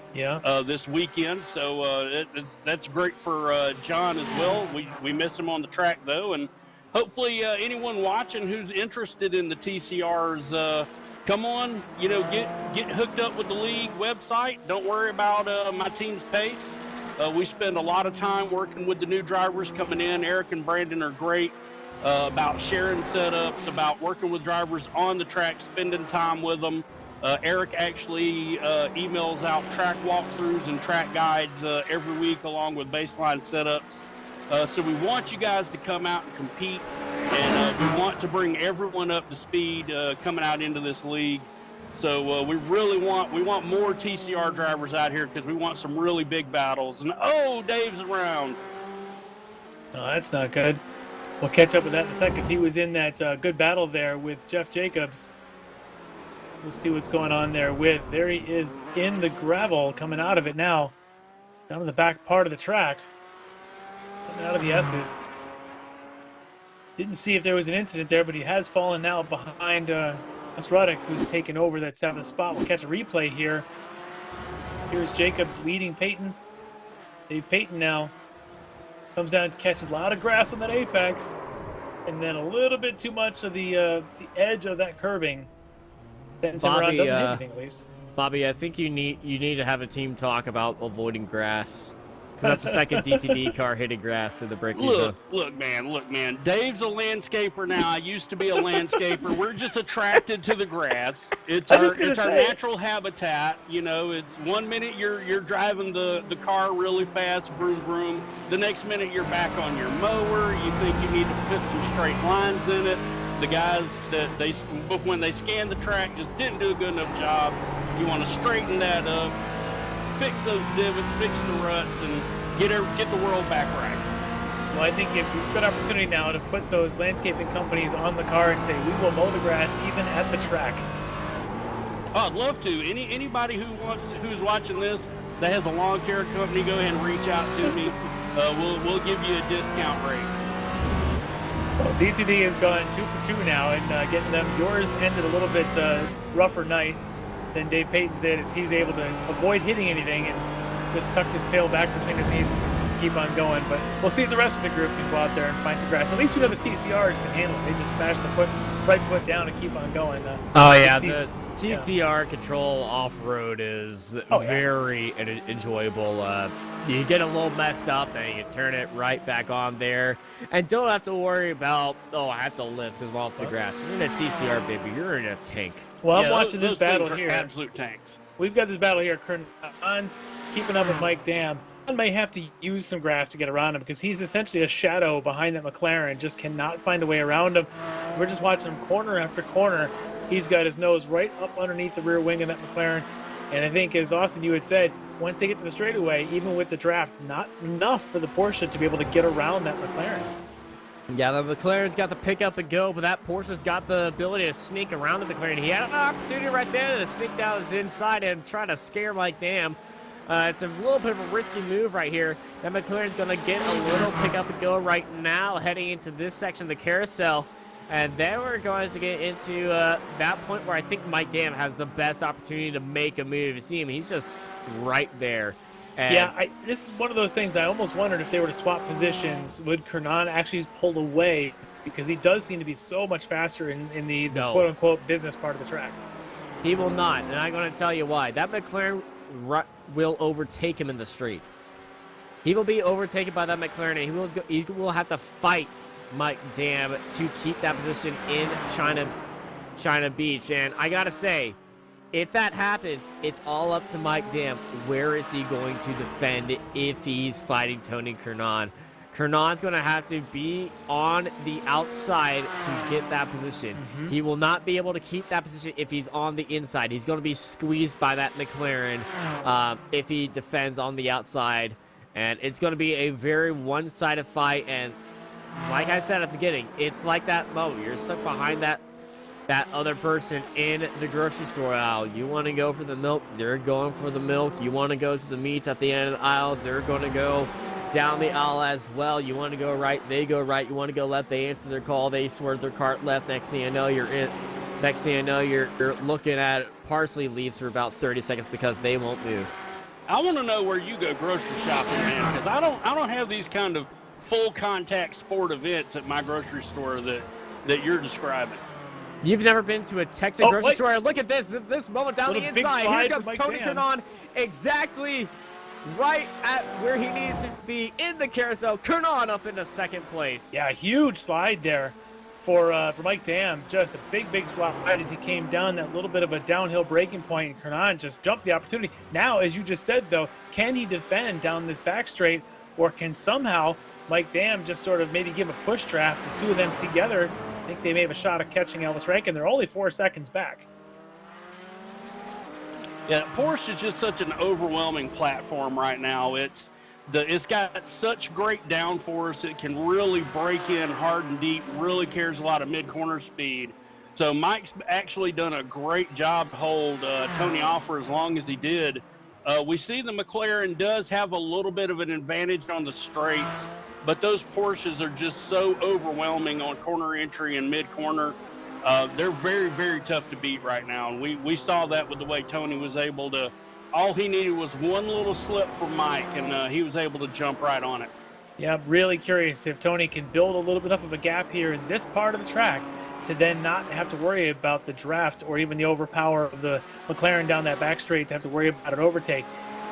this weekend, so that's great for John as well. We miss him on the track though, and hopefully anyone watching who's interested in the TCRs, come on, get hooked up with the league website. Don't worry about my team's pace. We spend a lot of time working with the new drivers coming in. Eric and Brandon are great about sharing setups, about working with drivers on the track, spending time with them. Eric actually emails out track walkthroughs and track guides every week along with baseline setups. So we want you guys to come out and compete, and we want to bring everyone up to speed coming out into this league. So we want more TCR drivers out here because we want some really big battles. And Dave's around. No, that's not good. We'll catch up with that in a second because he was in that good battle there with Jeff Jacobs. We'll see what's going on there there he is in the gravel, coming out of it now, down in the back part of the track, coming out of the S's. Didn't see if there was an incident there, but he has fallen now behind Ruddick, who's taken over that 7th spot. We'll catch a replay here. So here's Jacobs leading Peyton. Dave Peyton now comes down, catches a lot of grass on that apex, and then a little bit too much of the edge of that curbing. Bobby, around, doesn't hit anything, at least. Bobby, I think you need to have a team talk about avoiding grass. That's the second DTD car hitting grass in the braking zone. Look, man. Dave's a landscaper now. I used to be a landscaper. We're just attracted to the grass. It's our natural habitat. It's 1 minute you're driving the car really fast, vroom vroom. The next minute you're back on your mower. You think you need to put some straight lines in it. The guys when they scanned the track just didn't do a good enough job. You want to straighten that up, fix those divots, fix the ruts, and get the world back right. Well, I think if you've got opportunity now to put those landscaping companies on the car and say, we will mow the grass even at the track. Oh, I'd love to. Anybody who's watching this that has a lawn care company, go ahead and reach out to me. We'll give you a discount rate. Well, D2D has gone 2 for 2 now, and getting them. Yours ended a little bit rougher night than Dave Payton's did, as he was able to avoid hitting anything and just tuck his tail back between his knees and keep on going. But we'll see if the rest of the group can go out there and find some grass. At least we know the TCRs can handle it. They just smash the right foot down and keep on going. The TCR control off-road is very enjoyable. You get a little messed up, then you turn it right back on there, and don't have to worry about, I have to lift because I'm off the grass. You're in a TCR, baby. You're in a tank. Well, I'm watching this battle here. Absolute tanks. We've got this battle here on keeping up with Mike Dam. I may have to use some grass to get around him because he's essentially a shadow behind that McLaren, just cannot find a way around him. We're just watching him corner after corner. He's got his nose right up underneath the rear wing of that McLaren. And I think, as Austin, you had said, once they get to the straightaway, even with the draft, not enough for the Porsche to be able to get around that McLaren. Yeah, the McLaren's got the pick up and go, but that Porsche's got the ability to sneak around the McLaren. He had an opportunity right there to sneak down his inside and try to scare Mike Dam. It's a little bit of a risky move right here. That McLaren's going to get a little pick up and go right now, heading into this section of the carousel. And then we're going to get into that point where I think Mike Dam has the best opportunity to make a move. You see him, he's just right there. And yeah, this is one of those things I almost wondered if they were to swap positions, would Kernan actually pull away? Because he does seem to be so much faster in the quote-unquote business part of the track. He will not, and I'm going to tell you why. That McLaren will overtake him in the street. He will be overtaken by that McLaren, and he will have to fight Mike Dam to keep that position in China Beach. And I got to say, if that happens, it's all up to Mike Dam. Where is he going to defend if he's fighting Tony Kernan? Kernan's going to have to be on the outside to get that position. He will not be able to keep that position if he's on the inside. He's going to be squeezed by that McLaren if he defends on the outside. And it's going to be a very one-sided fight. And like I said at the beginning, it's like that moment. You're stuck behind that other person in the grocery store aisle. You want to go for the milk, they're going for the milk. You want to go to the meats at the end of the aisle, they're going to go down the aisle as well. You want to go right, they go right. You want to go left, they answer their call, they swerve their cart left. Next thing you know, you're looking at parsley leaves for about 30 seconds because they won't move. I want to know where you go grocery shopping, man, because I don't have these kind of full contact sport events at my grocery store that you're describing. You've never been to a Texan grocery store? Look at this moment down the inside. Here comes Tony Kernan, exactly right at where he needed to be in the carousel. Kernan up into second place. Yeah, huge slide there for Mike Dam. Just a big slide as he came down that little bit of a downhill braking point. And Kernan just jumped the opportunity. Now, as you just said, though, can he defend down this back straight, or can somehow Mike Dam just sort of maybe give a push draft, the two of them together? I think they may have a shot at catching Elvis Rankin. They're only 4 seconds back. Yeah, Porsche is just such an overwhelming platform right now. It's got such great downforce. It can really break in hard and deep, really carries a lot of mid-corner speed. So Mike's actually done a great job to hold Tony off for as long as he did. We see the McLaren does have a little bit of an advantage on the straights, but those Porsches are just so overwhelming on corner entry and mid-corner. They're very, very tough to beat right now. And we saw that with the way Tony was able to, all he needed was one little slip from Mike, and he was able to jump right on it. Yeah, I'm really curious if Tony can build a little bit enough of a gap here in this part of the track to then not have to worry about the draft or even the overpower of the McLaren down that back straight to have to worry about an overtake.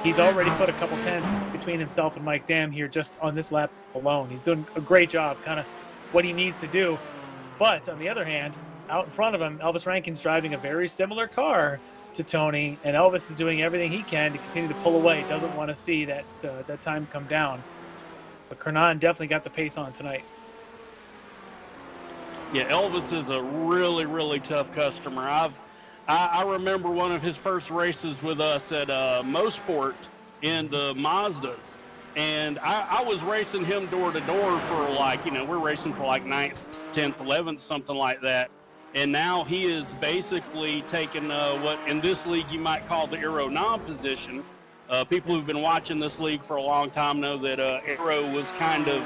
He's already put a couple tenths between himself and Mike Dam here just on this lap alone. He's doing a great job, kind of what he needs to do. But on the other hand, out in front of him, Elvis Rankin's driving a very similar car to Tony, and Elvis is doing everything he can to continue to pull away. Doesn't want to see that time come down. But Kernan definitely got the pace on tonight. Yeah, Elvis is a really, really tough customer. I remember one of his first races with us at Mosport in the Mazdas, and I was racing him door to door for we're racing for 9th, 10th, 11th, something like that. And now he is basically taking what in this league you might call the Aero nom position. People who've been watching this league for a long time know that Aero was kind of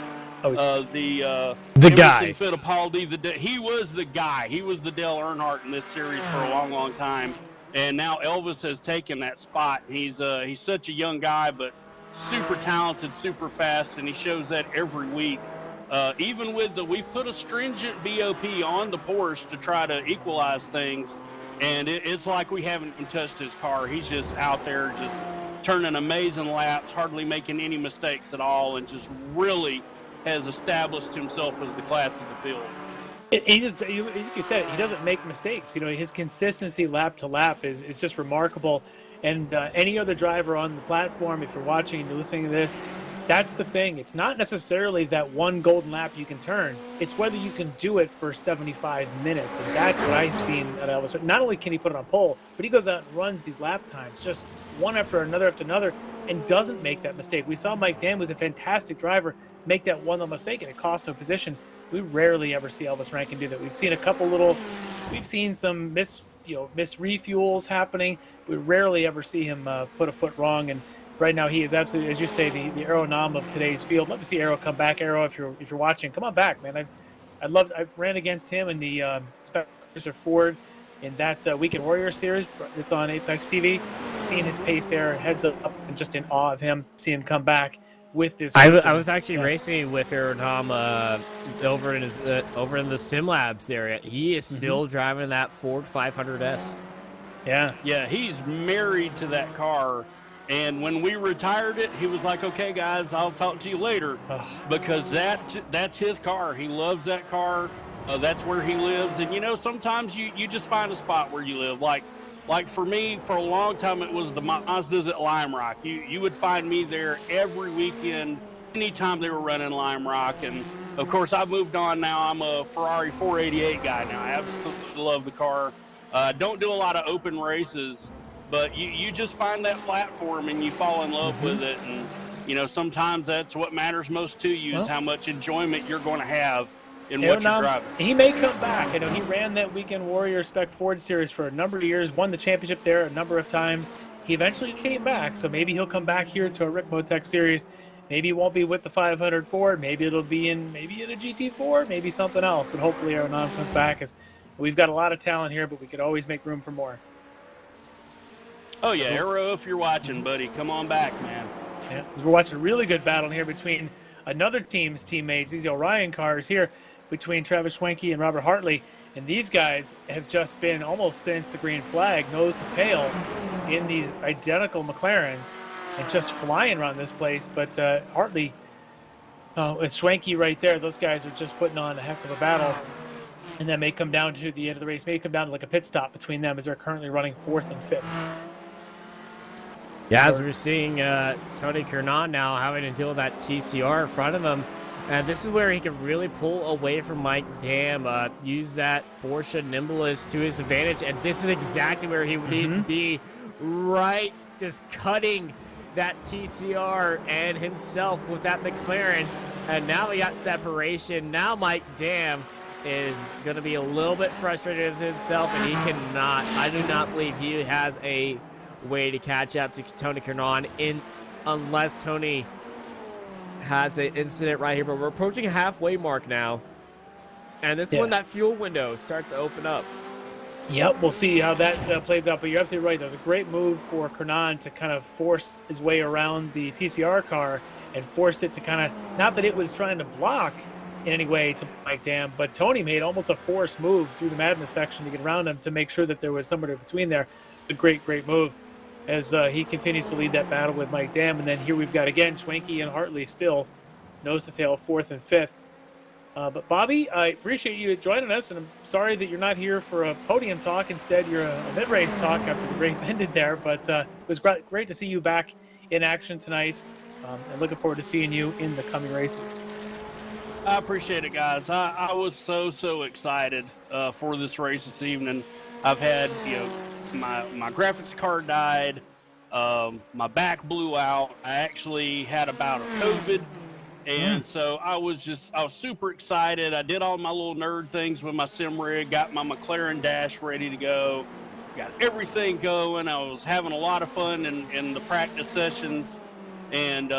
the guy. Fittipaldi. He was the guy. He was the Dale Earnhardt in this series for a long, long time. And now Elvis has taken that spot. He's such a young guy, but super talented, super fast, and he shows that every week. Even with we've put a stringent BOP on the Porsche to try to equalize things, and it's like we haven't even touched his car. He's just out there just turning amazing laps, hardly making any mistakes at all, and just really has established himself as the class of the field. He just, you said it, he doesn't make mistakes. His consistency lap to lap is just remarkable. And any other driver on the platform, if you're watching and you're listening to this, that's the thing. It's not necessarily that one golden lap you can turn. It's whether you can do it for 75 minutes. And that's what I've seen at Elvis. Not only can he put it on pole, but he goes out and runs these lap times just one after another and doesn't make that mistake. We saw Mike Dam was a fantastic driver make that one little mistake and it cost him a position. We rarely ever see Elvis Rankin do that. We've seen we've seen some miss refuels happening. We rarely ever see him put a foot wrong, and right now he is absolutely, as you say, the Aero nom of today's field. Love to see Aero come back. Aero, if you're watching, come on back, man. I ran against him in the Spencer Ford in that Weekend Warrior series. It's on Apex TV. Seeing his pace there, heads up, and just in awe of him. See him come back with this. I was actually racing with Aerodom over in his over in the SimLabs area. He is still driving that Ford 500S. Yeah, he's married to that car. And when we retired it, he was like, "Okay, guys, I'll talk to you later," because that's his car. He loves that car. That's where he lives. And you know, sometimes you just find a spot where you live. Like for me, for a long time, it was the Mazdas at Lime Rock. You would find me there every weekend, anytime they were running Lime Rock. And of course, I've moved on now. I'm a Ferrari 488 guy now. I absolutely love the car. Don't do a lot of open races, but you just find that platform and you fall in love with it. And you know, sometimes that's what matters most to you, is how much enjoyment you're going to have in what you're driving. He may come back. I know he ran that Weekend Warrior Spec Ford series for a number of years, won the championship there a number of times. He eventually came back, so maybe he'll come back here to a Ricmotech series. Maybe it won't be with the 500 Ford. Maybe it'll be in a GT4, maybe something else. But hopefully Aeronom comes back, as we've got a lot of talent here, but we could always make room for more. Oh yeah, Aero, if you're watching, buddy, come on back, man. Yeah, because we're watching a really good battle here between another team's teammates, these Orion cars here, between Travis Schwenke and Robert Hartley. And these guys have just been, almost since the green flag, nose to tail in these identical McLarens and just flying around this place. But Hartley, with Schwenke right there, those guys are just putting on a heck of a battle. And that may come down to the end of the race, may come down to like a pit stop between them, as they're currently running 4th and 5th. Yeah, as we're seeing Tony Kernan now having to deal with that TCR in front of him. And this is where he can really pull away from Mike Dam, use that Porsche nimbleness to his advantage. And this is exactly where he would need to be, right, just cutting that TCR and himself with that McLaren. And now we got separation. Now Mike Dam is going to be a little bit frustrated with himself, and he cannot, I do not believe he has a way to catch up to Tony Kernan unless Tony has an incident right here. But we're approaching a halfway mark now, and this is when that fuel window starts to open up. Yep, we'll see how that plays out. But you're absolutely right. That was a great move for Kernan to kind of force his way around the TCR car and force it to kind of, not that it was trying to block in any way to Mike Dam, but Tony made almost a forced move through the madness section to get around him to make sure that there was somebody between there. A great move as he continues to lead that battle with Mike Dam. And then here we've got, again, Schwenke and Hartley still nose to tail, 4th and 5th. But Bobby, I appreciate you joining us, and I'm sorry that you're not here for a podium talk. Instead, you're a mid-race talk after the race ended there. But it was great to see you back in action tonight, and looking forward to seeing you in the coming races. I appreciate it, guys. I was so excited for this race this evening. I've had, my graphics card died, my back blew out. I actually had a bout of COVID, and so I was super excited. I did all my little nerd things with my sim rig, got my McLaren dash ready to go, got everything going. I was having a lot of fun in the practice sessions. And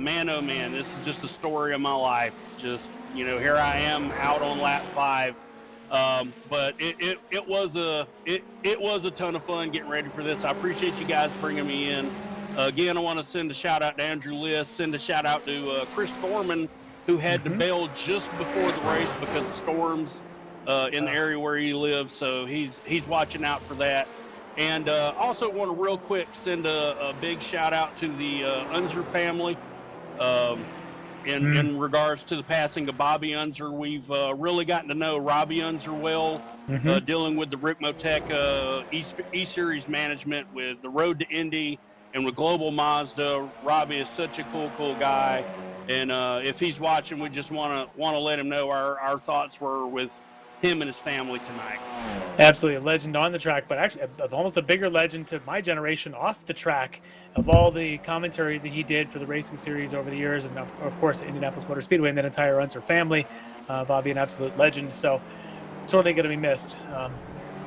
man, oh man, this is just a story of my life. Just, here I am out on lap 5. But it was a ton of fun getting ready for this. I appreciate you guys bringing me in. Again, I want to send a shout out to Andrew List, send a shout out to Chris Thorman, who had to bail just before the race because of storms in the area where he lives. So he's watching out for that. And also want to real quick send a big shout out to the Unser family in regards to the passing of Bobby Unser. We've really gotten to know Robbie Unser well, dealing with the Ricmotech E-Series management with the Road to Indy and with Global Mazda. Robbie is such a cool guy. And if he's watching, we just want to let him know our thoughts were with him and his family tonight. Absolutely, a legend on the track, but actually almost a bigger legend to my generation off the track, of all the commentary that he did for the racing series over the years, and of course Indianapolis Motor Speedway and that entire Unser family. Bobby, an absolute legend, so certainly going to be missed.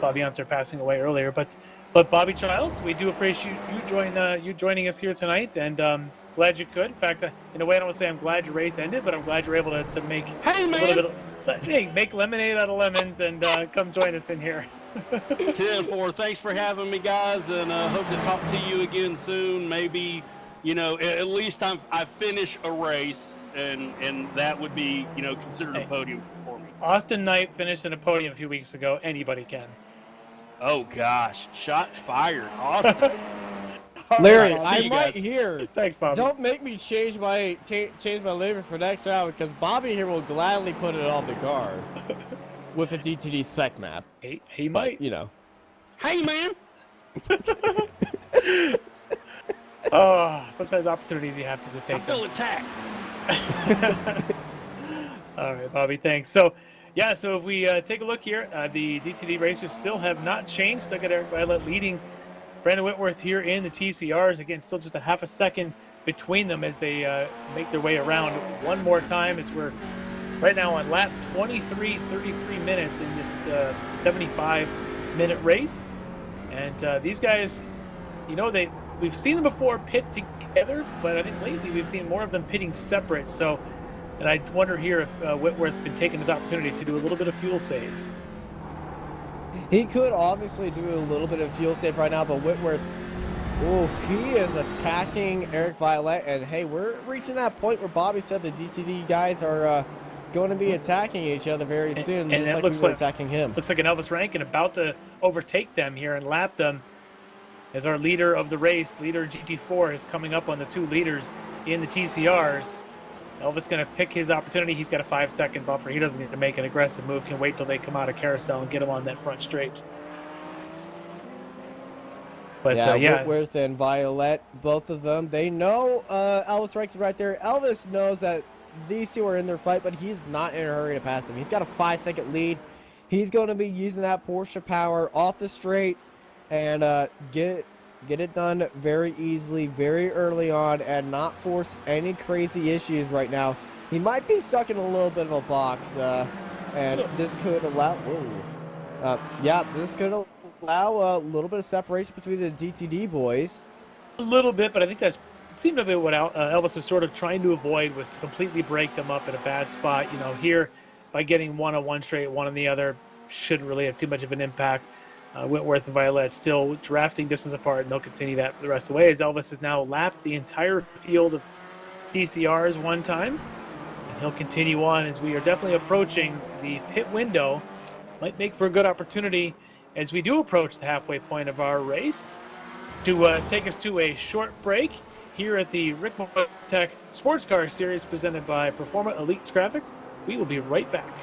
Bobby Unser passing away earlier, but But Bobby Childs, we do appreciate you joining us here tonight, and glad you could. In fact, in a way, I don't want to say I'm glad your race ended, but I'm glad you're able to make a little bit of, make lemonade out of lemons and come join us in here. 10-4. Thanks for having me, guys, and hope to talk to you again soon. Maybe, at least I finish a race, and that would be, considered a podium for me. Austin Knight finished in a podium a few weeks ago. Anybody can. Oh gosh, shots fired, Austin. Larry, right, I'm right here. Thanks, Bobby. Don't make me change my labor for next round, because Bobby here will gladly put it on the car with a DTD spec map. He might. But, Hey, man. Oh, sometimes opportunities you have to just take. I feel attacked. All right, Bobby, thanks. So if we take a look here, the DTD racers still have not changed. Still got Eric Violet leading Brandon Whitworth here in the TCRs. Again, still just a half a second between them as they make their way around one more time, as we're right now on lap 33 minutes in this 75-minute race. And these guys, we've seen them before pit together, but I think lately we've seen more of them pitting separate. So, and I wonder here if Whitworth's been taking this opportunity to do a little bit of fuel save. He could obviously do a little bit of fuel save right now, but Whitworth, he is attacking Eric Violet. And hey, we're reaching that point where Bobby said the DTD guys are going to be attacking each other very soon, and just like looks we were like attacking him. Looks like an Elvis Rankin about to overtake them here and lap them, as our leader of the race, leader GT4, is coming up on the two leaders in the TCRs. Elvis going to pick his opportunity. He's got a 5-second buffer. He doesn't need to make an aggressive move. Can wait till they come out of carousel and get him on that front straight. But Whitworth and Violet, both of them, they know Elvis Rankin's right there. Elvis knows that these two are in their fight, but he's not in a hurry to pass him. He's got a 5-second lead. He's going to be using that Porsche power off the straight and get it done very easily, very early on, and not force any crazy issues right now. He might be stuck in a little bit of a box, and this could allow. This could allow a little bit of separation between the DTD boys. A little bit, but I think it seemed to be what Elvis was sort of trying to avoid, was to completely break them up at a bad spot. Here, by getting one on one straight, one on the other, shouldn't really have too much of an impact. Whitworth and Violet still drafting distance apart, and they'll continue that for the rest of the way, as Elvis has now lapped the entire field of DCRs one time. And he'll continue on, as we are definitely approaching the pit window. Might make for a good opportunity as we do approach the halfway point of our race to take us to a short break here at the Ricmotech Sportscar Series presented by Performa Elite Graphic. We will be right back.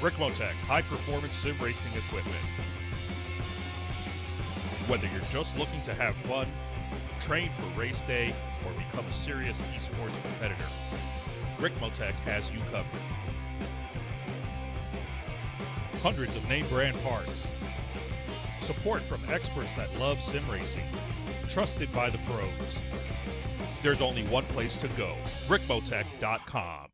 Ricmotech high-performance sim racing equipment. Whether you're just looking to have fun, train for race day, or become a serious esports competitor, Ricmotech has you covered. Hundreds of name brand parts. Support from experts that love sim racing. Trusted by the pros. There's only one place to go, Ricmotech.com.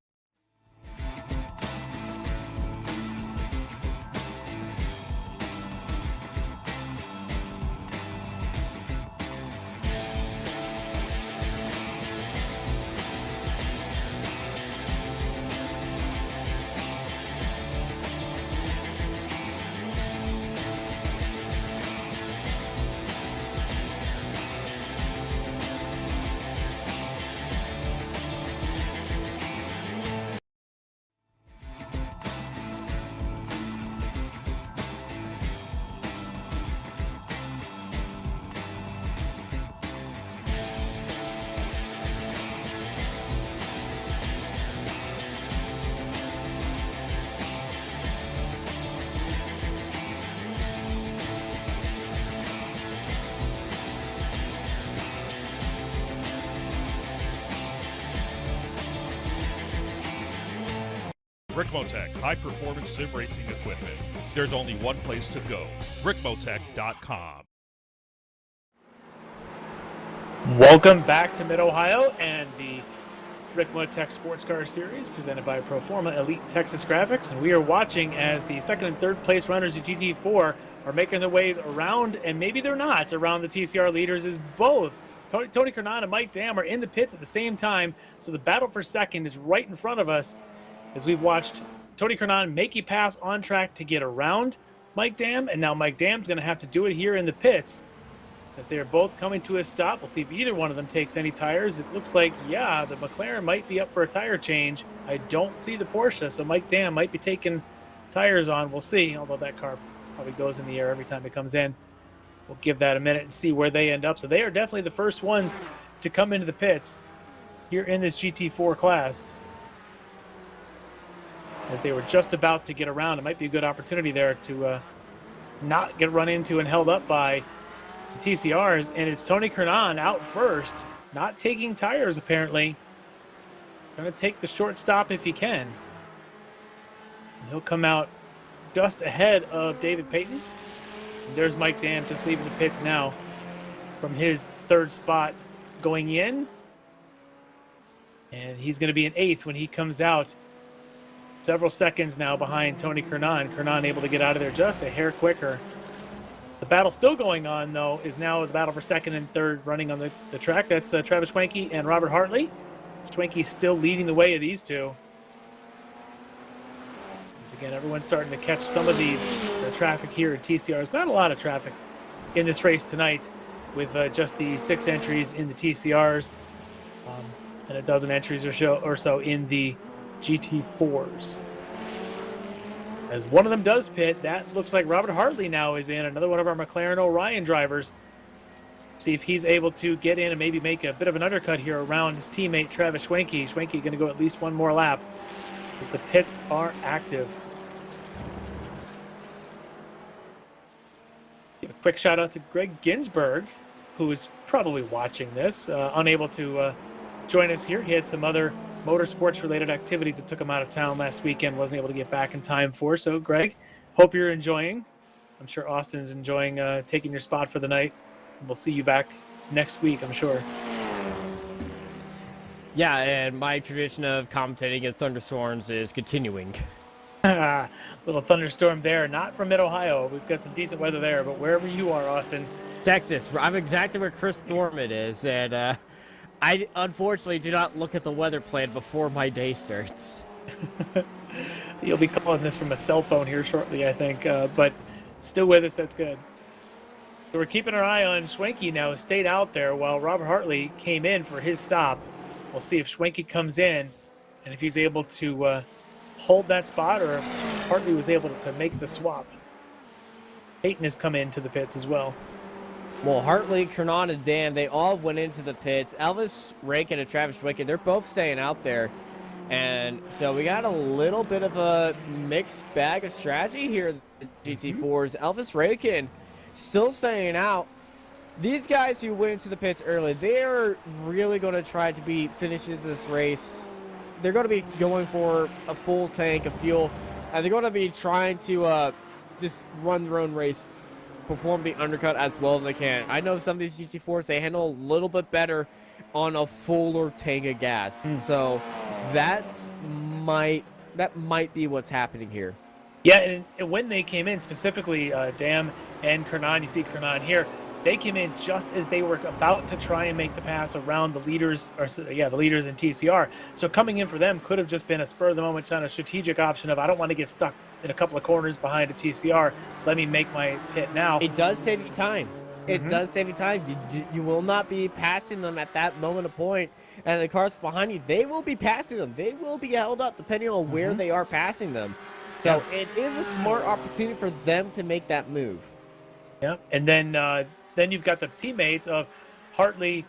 Ricmotech high-performance sim racing equipment. There's only one place to go, Ricmotech.com. Welcome back to Mid-Ohio and the Ricmotech Sportscar Series presented by Proforma Elite Texas Graphics, and we are watching as the second and third place runners of GT4 are making their ways around, and maybe they're not, around the TCR leaders, as both Tony Kernan and Mike Dam are in the pits at the same time. So the battle for second is right in front of us as we've watched Tony Kernan make a pass on track to get around Mike Dam, and now Mike Dam's going to have to do it here in the pits as they are both coming to a stop. We'll see if either one of them takes any tires. It looks like, yeah, the McLaren might be up for a tire change. I don't see the Porsche, so Mike Dam might be taking tires on. We'll see, although that car probably goes in the air every time it comes in. We'll give that a minute and see where they end up. So they are definitely the first ones to come into the pits here in this GT4 class, as they were just about to get around. It might be a good opportunity there to not get run into and held up by the TCRs. And it's Tony Kernan out first, not taking tires apparently. Going to take the short stop if he can. And he'll come out just ahead of David Payton. And there's Mike Dam just leaving the pits now from his third spot going in. And he's going to be in 8th when he comes out. Several seconds now behind Tony Kernan. Kernan able to get out of there just a hair quicker. The battle still going on, though, is now the battle for second and third running on the track. That's Travis Schwenke and Robert Hartley. Schwenke still leading the way of these two. As again, everyone's starting to catch some of the traffic here at TCRs. Not a lot of traffic in this race tonight, with just the 6 entries in the TCRs and a dozen entries or so in the GT4s. As one of them does pit, that looks like Robert Hartley now is in, another one of our McLaren Orion drivers. See if he's able to get in and maybe make a bit of an undercut here around his teammate Travis Schwenke. Schwenke going to go at least one more lap as the pits are active. Give a quick shout out to Greg Ginsberg, who is probably watching this, unable to join us here. He had some other motorsports related activities that took him out of town last weekend, wasn't able to get back in time for. So Greg, hope you're enjoying. I'm sure Austin's enjoying taking your spot for the night. We'll see you back next week, I'm sure. Yeah, and my tradition of commentating in thunderstorms is continuing. Little thunderstorm there, not from mid-Ohio. We've got some decent weather there, but wherever you are, Austin. Texas. I'm exactly where Chris Thorman is, and I unfortunately do not look at the weather plan before my day starts. You'll be calling this from a cell phone here shortly, I think, but still with us, that's good. So we're keeping our eye on Schwenke now, stayed out there while Robert Hartley came in for his stop. We'll see if Schwenke comes in and if he's able to hold that spot, or if Hartley was able to make the swap. Peyton has come into the pits as well. Well, Hartley, Kernan, and Dan, they all went into the pits. Elvis Rankin and Travis Schwenke, they're both staying out there. And so we got a little bit of a mixed bag of strategy here in the GT4s. Elvis Rankin still staying out. These guys who went into the pits early, they are really going to try to be finishing this race. They're going to be going for a full tank of fuel, and they're going to be trying to just run their own race, perform the undercut as well as they can. I know some of these GT4s, they handle a little bit better on a fuller tank of gas. So that might be what's happening here. Yeah, and when they came in, specifically Dam and Kernan, you see Kernan here, they came in just as they were about to try and make the pass around the leaders, the leaders in TCR. So coming in for them could have just been a spur of the moment kind of strategic option of, I don't want to get stuck in a couple of corners behind a TCR. Let me make my pit now. It does save you time. It does save you time. You will not be passing them at that moment of point. And the cars behind you, they will be passing them. They will be held up depending on where they are passing them. So it is a smart opportunity for them to make that move. Yeah, and then you've got the teammates of Hartley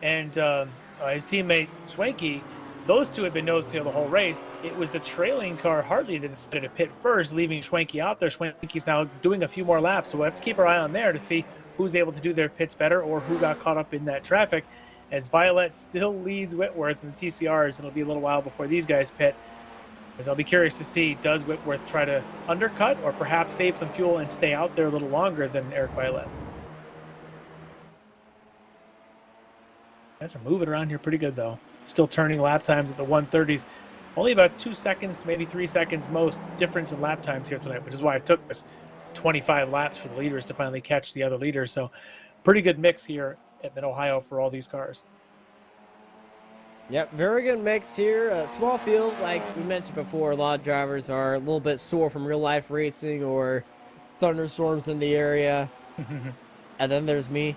and his teammate Schwenke. Those two had been nose-tail the whole race. It was the trailing car, Hartley, that decided to pit first, leaving Schwenke out there. Schwenke's now doing a few more laps, so we'll have to keep our eye on there to see who's able to do their pits better or who got caught up in that traffic, as Violet still leads Whitworth in the TCRs. It'll be a little while before these guys pit, as I'll be curious to see, does Whitworth try to undercut or perhaps save some fuel and stay out there a little longer than Eric Violet? Guys are moving around here pretty good, though. still turning lap times at the 130s. Only about 2 seconds, maybe 3 seconds most difference in lap times here tonight, which is why it took us 25 laps for the leaders to finally catch the other leaders. So pretty good mix here at Mid-Ohio for all these cars. Yep, very good mix here. Small field, like we mentioned before, a lot of drivers are a little bit sore from real-life racing or thunderstorms in the area. And then there's me.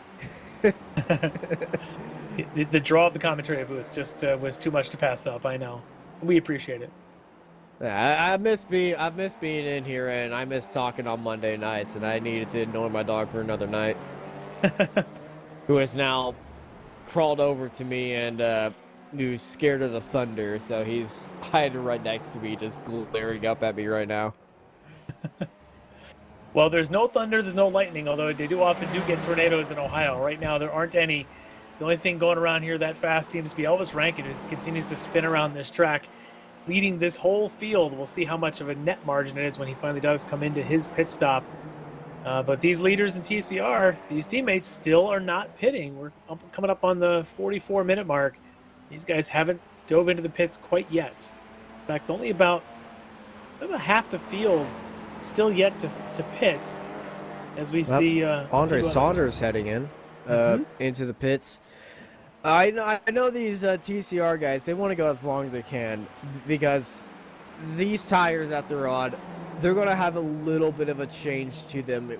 The draw of the commentary booth just was too much to pass up, I know. We appreciate it. Yeah, I've missed being in here, and I miss talking on Monday nights, and I needed to ignore my dog for another night. Who has now crawled over to me and who's scared of the thunder, so he's hiding right next to me, just glaring up at me right now. Well, there's no thunder, there's no lightning, although they do often get tornadoes in Ohio. Right now, there aren't any. The only thing going around here that fast seems to be Elvis Rankin, who continues to spin around this track, leading this whole field. We'll see how much of a net margin it is when he finally does come into his pit stop. But these leaders in TCR, these teammates still are not pitting. We're coming up on the 44-minute mark. These guys haven't dove into the pits quite yet. In fact, only about half the field still yet to pit, as we see Andre Saunders heading in into the pits. I know these TCR guys, they want to go as long as they can because these tires that they're on, they're going to have a little bit of a change to them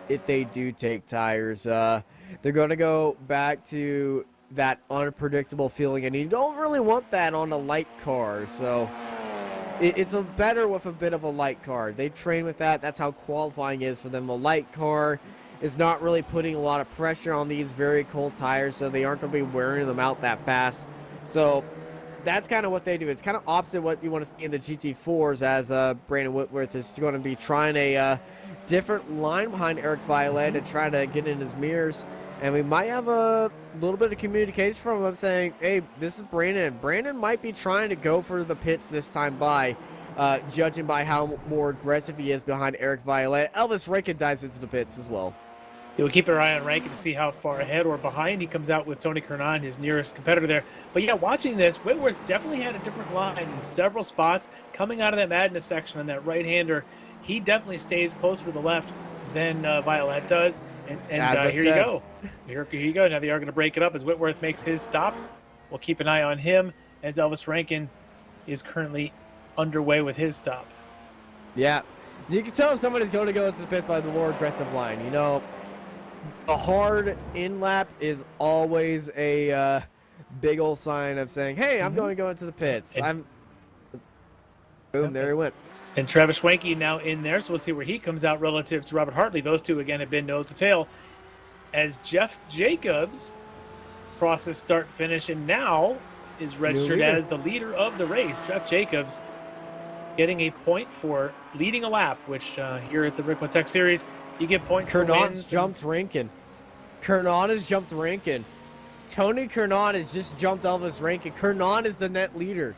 if they do take tires. They're going to go back to that unpredictable feeling, and you don't really want that on a light car. So it's better with a bit of a light car. They train with that. That's how qualifying is for them. A light car is not really putting a lot of pressure on these very cold tires, so they aren't going to be wearing them out that fast. So that's kind of what they do. It's kind of opposite what you want to see in the GT4s, as Brandon Whitworth is going to be trying a different line behind Eric Violette and trying to get in his mirrors. And we might have a little bit of communication from them saying, hey, this is Brandon. Brandon might be trying to go for the pits this time by, judging by how more aggressive he is behind Eric Violette. Elvis Rankin dives into the pits as well. We'll keep our eye on Rankin to see how far ahead or behind he comes out with Tony Kernan, his nearest competitor there. But yeah, watching this, Whitworth definitely had a different line in several spots. Coming out of that Madness section on that right-hander, he definitely stays closer to the left than Violette does. And here you go. Here you go. Now they are going to break it up as Whitworth makes his stop. We'll keep an eye on him as Elvis Rankin is currently underway with his stop. Yeah, you can tell somebody's going to go into the pits by the more aggressive line. You know, a hard in-lap is always a big old sign of saying, hey, I'm going to go into the pits. Boom, there he went. And Travis Schwenke now in there, so we'll see where he comes out relative to Robert Hartley. Those two, again, have been nose to tail. As Jeff Jacobs crosses start-finish and now is registered as the leader of the race. Jeff Jacobs getting a point for leading a lap, which here at the Ricmotech Series, you get points for wins. Jumped Rankin. Kernan has jumped Rankin. Tony Kernan has just jumped Elvis Rankin. Kernan is the net leader.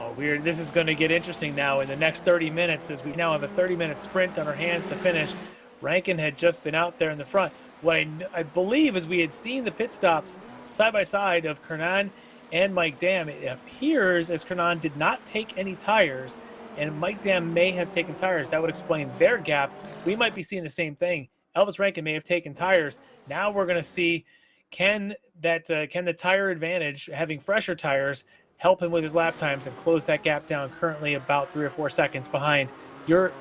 Oh, weird. This is going to get interesting now in the next 30 minutes as we now have a 30-minute sprint on our hands to finish. Rankin had just been out there in the front. What I believe is we had seen the pit stops side by side of Kernan and Mike Dam. It appears as Kernan did not take any tires and Mike Dam may have taken tires. That would explain their gap. We might be seeing the same thing. Elvis Rankin may have taken tires. Now we're going to see can the tire advantage, having fresher tires, help him with his lap times and close that gap down, currently about 3 or 4 seconds behind your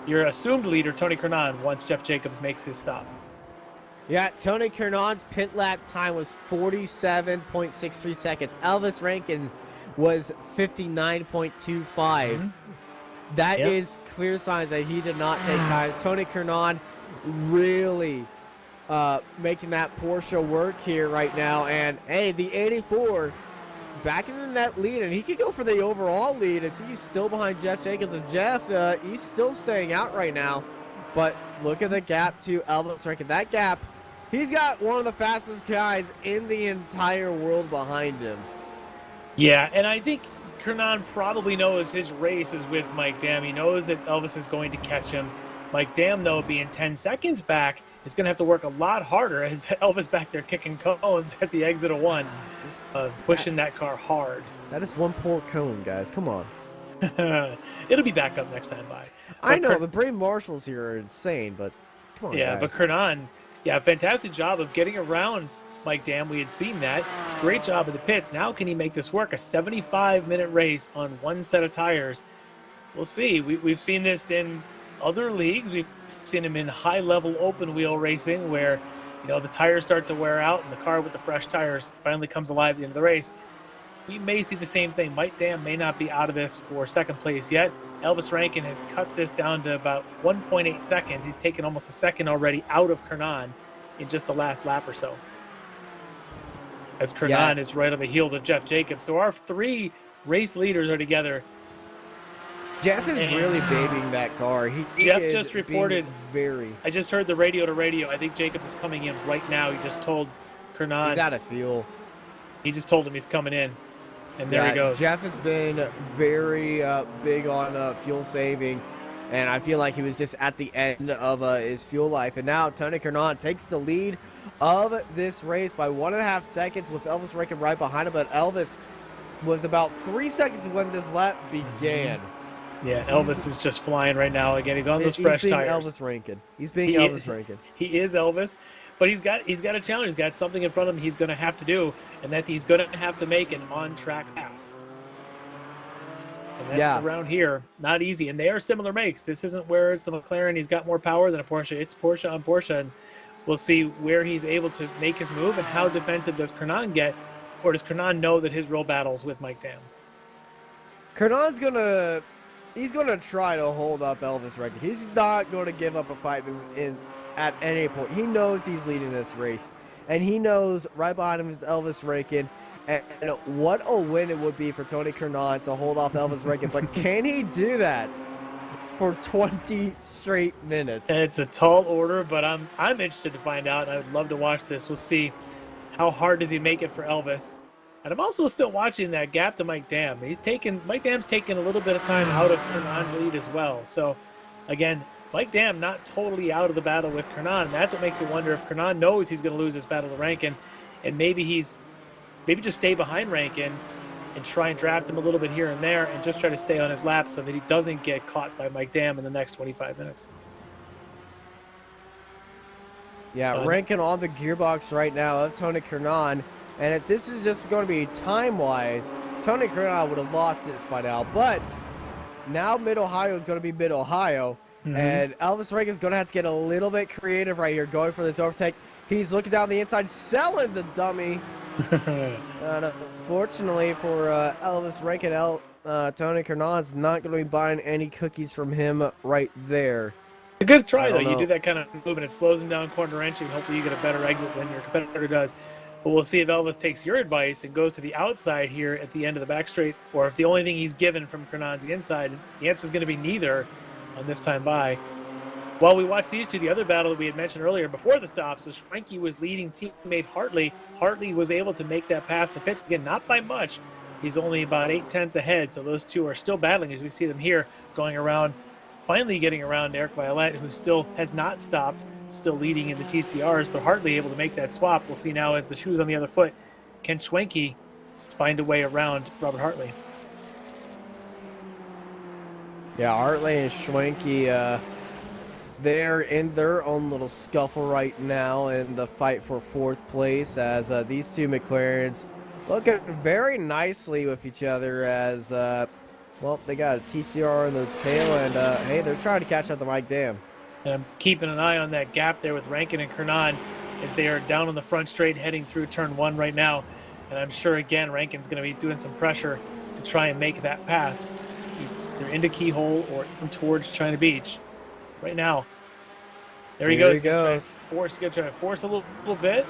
assumed leader, Tony Kernan, once Jeff Jacobs makes his stop. Yeah, Tony Kernan's pit lap time was 47.63 seconds. Elvis Rankin was 59.25. That is clear signs that he did not take tires. Tony Kernan really making that Porsche work here right now. And, hey, the 84 back in that lead, and he could go for the overall lead as he's still behind Jeff Jacobs. And Jeff, he's still staying out right now. But look at the gap to Elvis Rankin. That gap, he's got one of the fastest guys in the entire world behind him. Yeah, and I think Kernan probably knows his race is with Mike Dam. He knows that Elvis is going to catch him. Mike Dam, though, being 10 seconds back, is going to have to work a lot harder as Elvis back there kicking cones at the exit of 1, pushing that car hard. That is one poor cone, guys. Come on. It'll be back up next time by. I know, the Brave Marshals here are insane, but come on, yeah, guys. but Kernan, yeah, fantastic job of getting around Mike Dam. We had seen that. Great job of the pits. Now can he make this work? A 75-minute race on one set of tires. We'll see. We've seen this in other leagues. We've seen him in high-level open wheel racing where, you know, the tires start to wear out and the car with the fresh tires finally comes alive at the end of the race. We may see the same thing. Mike Dam may not be out of this for second place yet. Elvis Rankin has cut this down to about 1.8 seconds. He's taken almost a second already out of Kernan in just the last lap or so, as Kernan is right on the heels of Jeff Jacobs. So our 3 race leaders are together. Jeff is really babying that car. Jeff just reported. Very. I just heard the radio to radio. I think Jacobs is coming in right now. He just told Kernan. He's out of fuel. He just told him he's coming in. And there he goes. Jeff has been very big on fuel saving, and I feel like he was just at the end of his fuel life. And now Tony Kernan takes the lead of this race by 1.5 seconds with Elvis Rankin right behind him. But Elvis was about 3 seconds when this lap began. Yeah, Elvis is just flying right now. Again, he's on those fresh tires. Elvis Rankin. He's being Elvis Rankin. He is Elvis, but he's got a challenge. He's got something in front of him he's going to have to do, and that's he's going to have to make an on-track pass. And that's around here not easy. And they are similar makes. This isn't where it's the McLaren. He's got more power than a Porsche. It's Porsche on Porsche, and we'll see where he's able to make his move and how defensive does Kernan get, or does Kernan know that his real battle's with Mike Dam? Kernan's gonna. He's going to try to hold up Elvis Rankin. He's not going to give up a fight at any point. He knows he's leading this race, and he knows right behind him is Elvis Rankin. And what a win it would be for Tony Kernan to hold off Elvis Rankin. But can he do that for 20 straight minutes? It's a tall order, but I'm interested to find out. I would love to watch this. We'll see how hard does he make it for Elvis. And I'm also still watching that gap to Mike Dam. Mike Dam's taken a little bit of time out of Kernan's lead as well. So, again, Mike Dam not totally out of the battle with Kernan. And that's what makes me wonder if Kernan knows he's going to lose this battle to Rankin, and maybe just stay behind Rankin and try and draft him a little bit here and there and just try to stay on his lap so that he doesn't get caught by Mike Dam in the next 25 minutes. Yeah, Rankin on the gearbox right now of Tony Kernan. And if this is just going to be time-wise, Tony Kernan would have lost this by now. But now Mid-Ohio is going to be Mid-Ohio. And Elvis Rankin is going to have to get a little bit creative right here, going for this overtake. He's looking down the inside, selling the dummy. Unfortunately for Elvis Rankin, Tony Kernan's not going to be buying any cookies from him right there. A good try, though. You do that kind of move, and it slows him down corner wrenching. Hopefully you get a better exit than your competitor does. But we'll see if Elvis takes your advice and goes to the outside here at the end of the back straight, or if the only thing he's given from Kernan's the inside. The answer is going to be neither on this time by. While we watch these two, the other battle that we had mentioned earlier before the stops was Schwenke was leading teammate Hartley. Hartley was able to make that pass the pits. Again, not by much. He's only about 0.8 ahead, so those two are still battling as we see them here going around, finally getting around Eric Violette, who still has not stopped, still leading in the TCRs, but Hartley able to make that swap. We'll see now as the shoe's on the other foot. Can Schwenke find a way around Robert Hartley? Yeah, Hartley and Schwenke, they're in their own little scuffle right now in the fight for 4th place as these two McLarens looking very nicely with each other as, well, they got a TCR in the tail, and, hey, they're trying to catch up to Mike Dam. And I'm keeping an eye on that gap there with Rankin and Kernan as they are down on the front straight heading through turn 1 right now. And I'm sure, again, Rankin's going to be doing some pressure to try and make that pass, either into Keyhole or in towards China Beach. Right now, there he goes. He goes. He's going to try to force a little bit.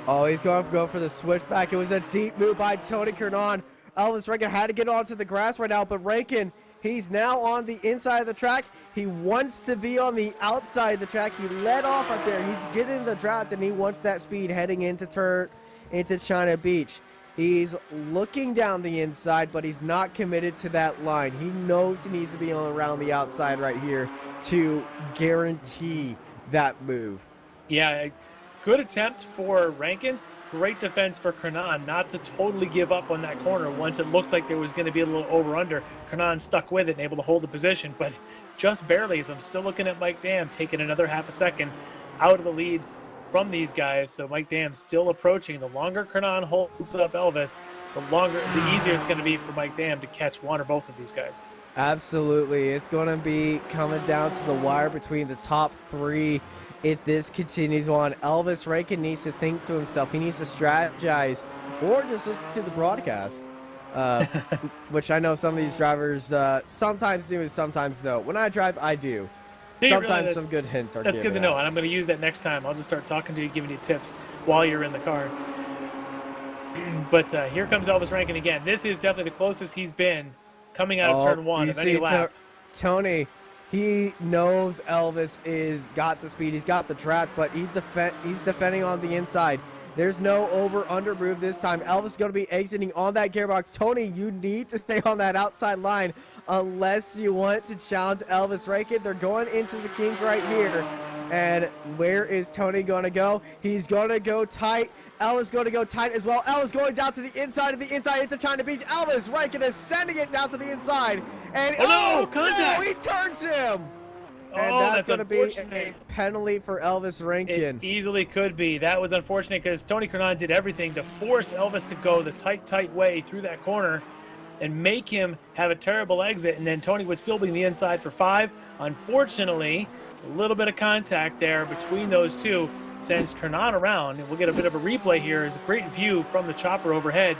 Oh, he's going to go for the switchback. It was a deep move by Tony Kernan. Elvis Rankin had to get onto the grass right now, but Rankin, he's now on the inside of the track. He wants to be on the outside of the track. He let off right there. He's getting the draft, and he wants that speed heading into China Beach. He's looking down the inside, but he's not committed to that line. He knows he needs to be on around the outside right here to guarantee that move. Yeah, good attempt for Rankin. Great defense for Kernan not to totally give up on that corner once it looked like there was going to be a little over-under. Kernan stuck with it and able to hold the position, but just barely, as I'm still looking at Mike Dam taking another half a second out of the lead from these guys. So Mike Dam still approaching. The longer Kernan holds up Elvis, the easier it's going to be for Mike Dam to catch one or both of these guys. Absolutely. It's going to be coming down to the wire between the top three if this continues on. Elvis Rankin needs to think to himself. He needs to strategize or just listen to the broadcast, which I know some of these drivers sometimes do and sometimes don't. When I drive, I do. Sometimes some good hints are given. That's good to know, and I'm going to use that next time. I'll just start talking to you, giving you tips while you're in the car. But here comes Elvis Rankin again. This is definitely the closest he's been coming out of turn one of any lap. Tony, he knows Elvis got the speed, he's got the track, but he's defending on the inside. There's no over-under move this time. Elvis is going to be exiting on that gearbox. Tony, you need to stay on that outside line unless you want to challenge Elvis Rankin. They're going into the kink right here. And where is Tony going to go? He's going to go tight. Elvis going to go tight as well. Elvis going down to the inside into China Beach. Elvis Rankin is sending it down to the inside. And contact! No, he turns him. And that's going to be a penalty for Elvis Rankin. It easily could be. That was unfortunate because Tony Kernan did everything to force Elvis to go the tight way through that corner and make him have a terrible exit, and then Tony would still be in the inside for 5. Unfortunately, a little bit of contact there between those two sends Kernan around, and we'll get a bit of a replay here. It's a great view from the chopper overhead.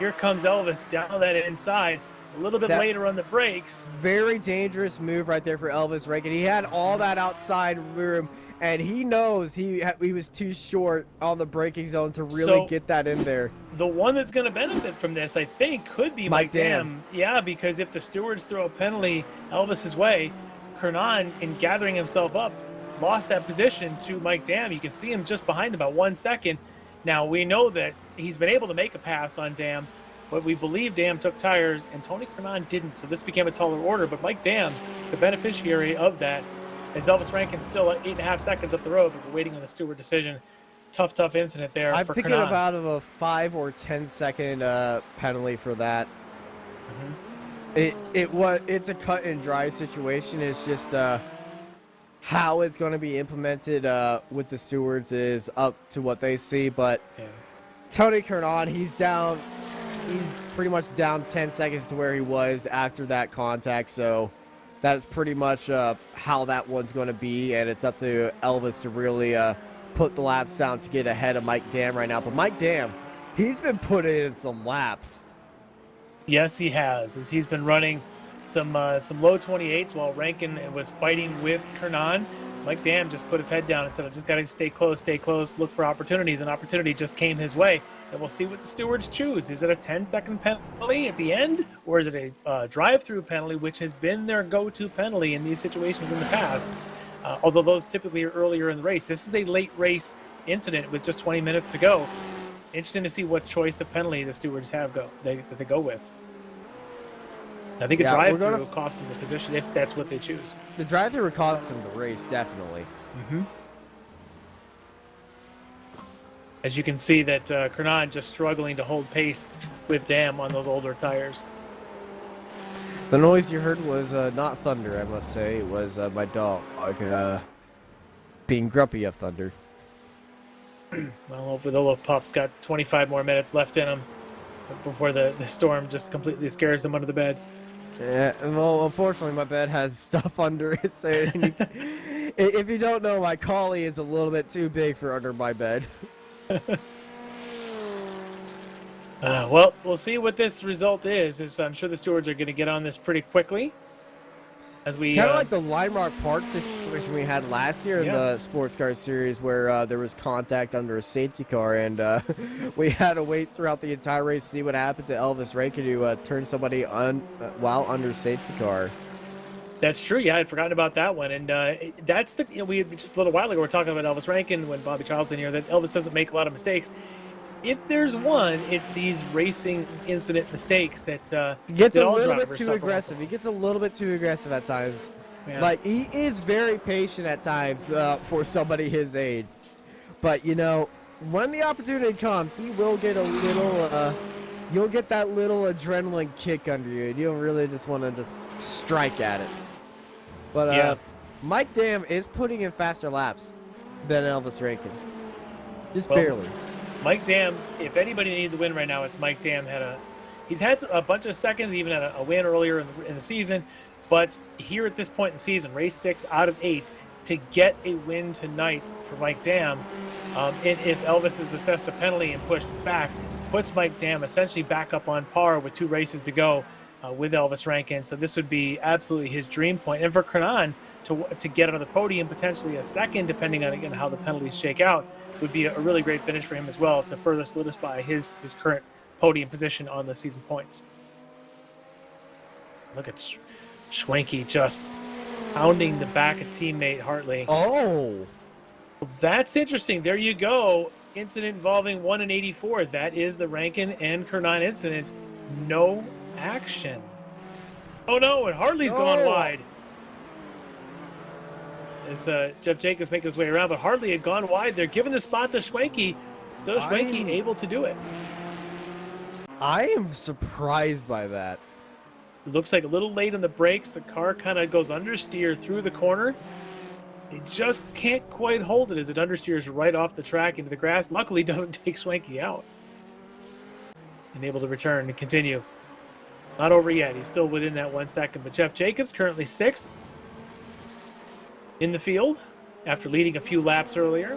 Here comes Elvis down that inside. A little bit later on the brakes. Very dangerous move right there for Elvis Rankin. He had all that outside room, and he knows he was too short on the braking zone to really get that in there. The one that's going to benefit from this, I think, could be Mike Dam. Yeah, because if the stewards throw a penalty Elvis's way, Kernan, in gathering himself up, lost that position to Mike Dam. You can see him just behind about 1 second. Now, we know that he's been able to make a pass on Dam, but we believe Dam took tires, and Tony Kernan didn't, so this became a taller order. But Mike Dam, the beneficiary of that, as Elvis Rankin's still at 8.5 seconds up the road, but we're waiting on the steward decision. Tough incident there I'm for thinking Kernan. about a 5 or 10 second penalty for that. It's a cut and dry situation. It's just how it's going to be implemented with the stewards is up to what they see. But Tony Kernan, he's pretty much down 10 seconds to where he was after that contact. So that is pretty much how that one's going to be, and it's up to Elvis to really put the laps down to get ahead of Mike Dam right now. But Mike Dam, he's been putting in some laps. Yes, he has. As he's been running some low 28s while Rankin was fighting with Kernan. Mike Dam just put his head down and said, I just got to stay close, look for opportunities. An opportunity just came his way. And we'll see what the stewards choose. Is it a 10-second penalty at the end, or is it a drive-through penalty, which has been their go-to penalty in these situations in the past? Although those typically are earlier in the race. This is a late race incident with just 20 minutes to go. Interesting to see what choice of penalty the stewards have that they go with. I think a drive-through will cost them the position if that's what they choose. The drive-through will cost them the race, definitely. As you can see that Kernan just struggling to hold pace with Dam on those older tires. The noise you heard was not thunder, I must say. It was my dog being grumpy of thunder. Well, hopefully the little pup's got 25 more minutes left in him before the storm just completely scares him under the bed. Yeah, well, unfortunately, my bed has stuff under it. So if you don't know, my collie is a little bit too big for under my bed. Well, we'll see what this result is. I'm sure the stewards are going to get on this pretty quickly. It's kind of like the Lime Rock Park situation we had last year in the Sports Car Series, where there was contact under a safety car, and we had to wait throughout the entire race to see what happened to Elvis Rankin, who turned somebody while under safety car. That's true. Yeah, I'd forgotten about that one, and that's we just a little while ago we were talking about Elvis Rankin when Bobby Charles in here that Elvis doesn't make a lot of mistakes. If there's one, it's these racing incident mistakes that he gets a little bit too aggressive. He gets a little bit too aggressive at times. Yeah. Like, he is very patient at times for somebody his age. But, you know, when the opportunity comes, he will get a little, you'll get that little adrenaline kick under you. And you don't really just want to just strike at it. But Yeah. Mike Dam is putting in faster laps than Elvis Rankin. Just Well, barely. Mike Dam, if anybody needs a win right now, it's Mike Dam. He's had a bunch of seconds, even had a win earlier in the season. But here at this point in the season, race 6 out of 8, to get a win tonight for Mike Dam, if Elvis is assessed a penalty and pushed back, puts Mike Dam essentially back up on par with 2 races to go with Elvis Rankin. So this would be absolutely his dream point. And for Kernan to get on the podium, potentially a second, depending on, again, how the penalties shake out, would be a really great finish for him as well to further solidify his current podium position on the season points. Look at Schwenke just pounding the back of teammate Hartley. Oh! That's interesting. There you go. Incident involving 1 in 84. That is the Rankin and Kernan incident. No action. Oh no, and Hartley's gone wide. As Jeff Jacobs makes his way around, but Hartley had gone wide. They're giving the spot to Schwenke. So Schwenke able to do it. I am surprised by that. It looks like a little late on the brakes. The car kind of goes understeer through the corner. It just can't quite hold it as it understeers right off the track into the grass. Luckily, doesn't take Schwenke out. And able to return and continue. Not over yet. He's still within that 1 second. But Jeff Jacobs currently 6th in the field after leading a few laps earlier.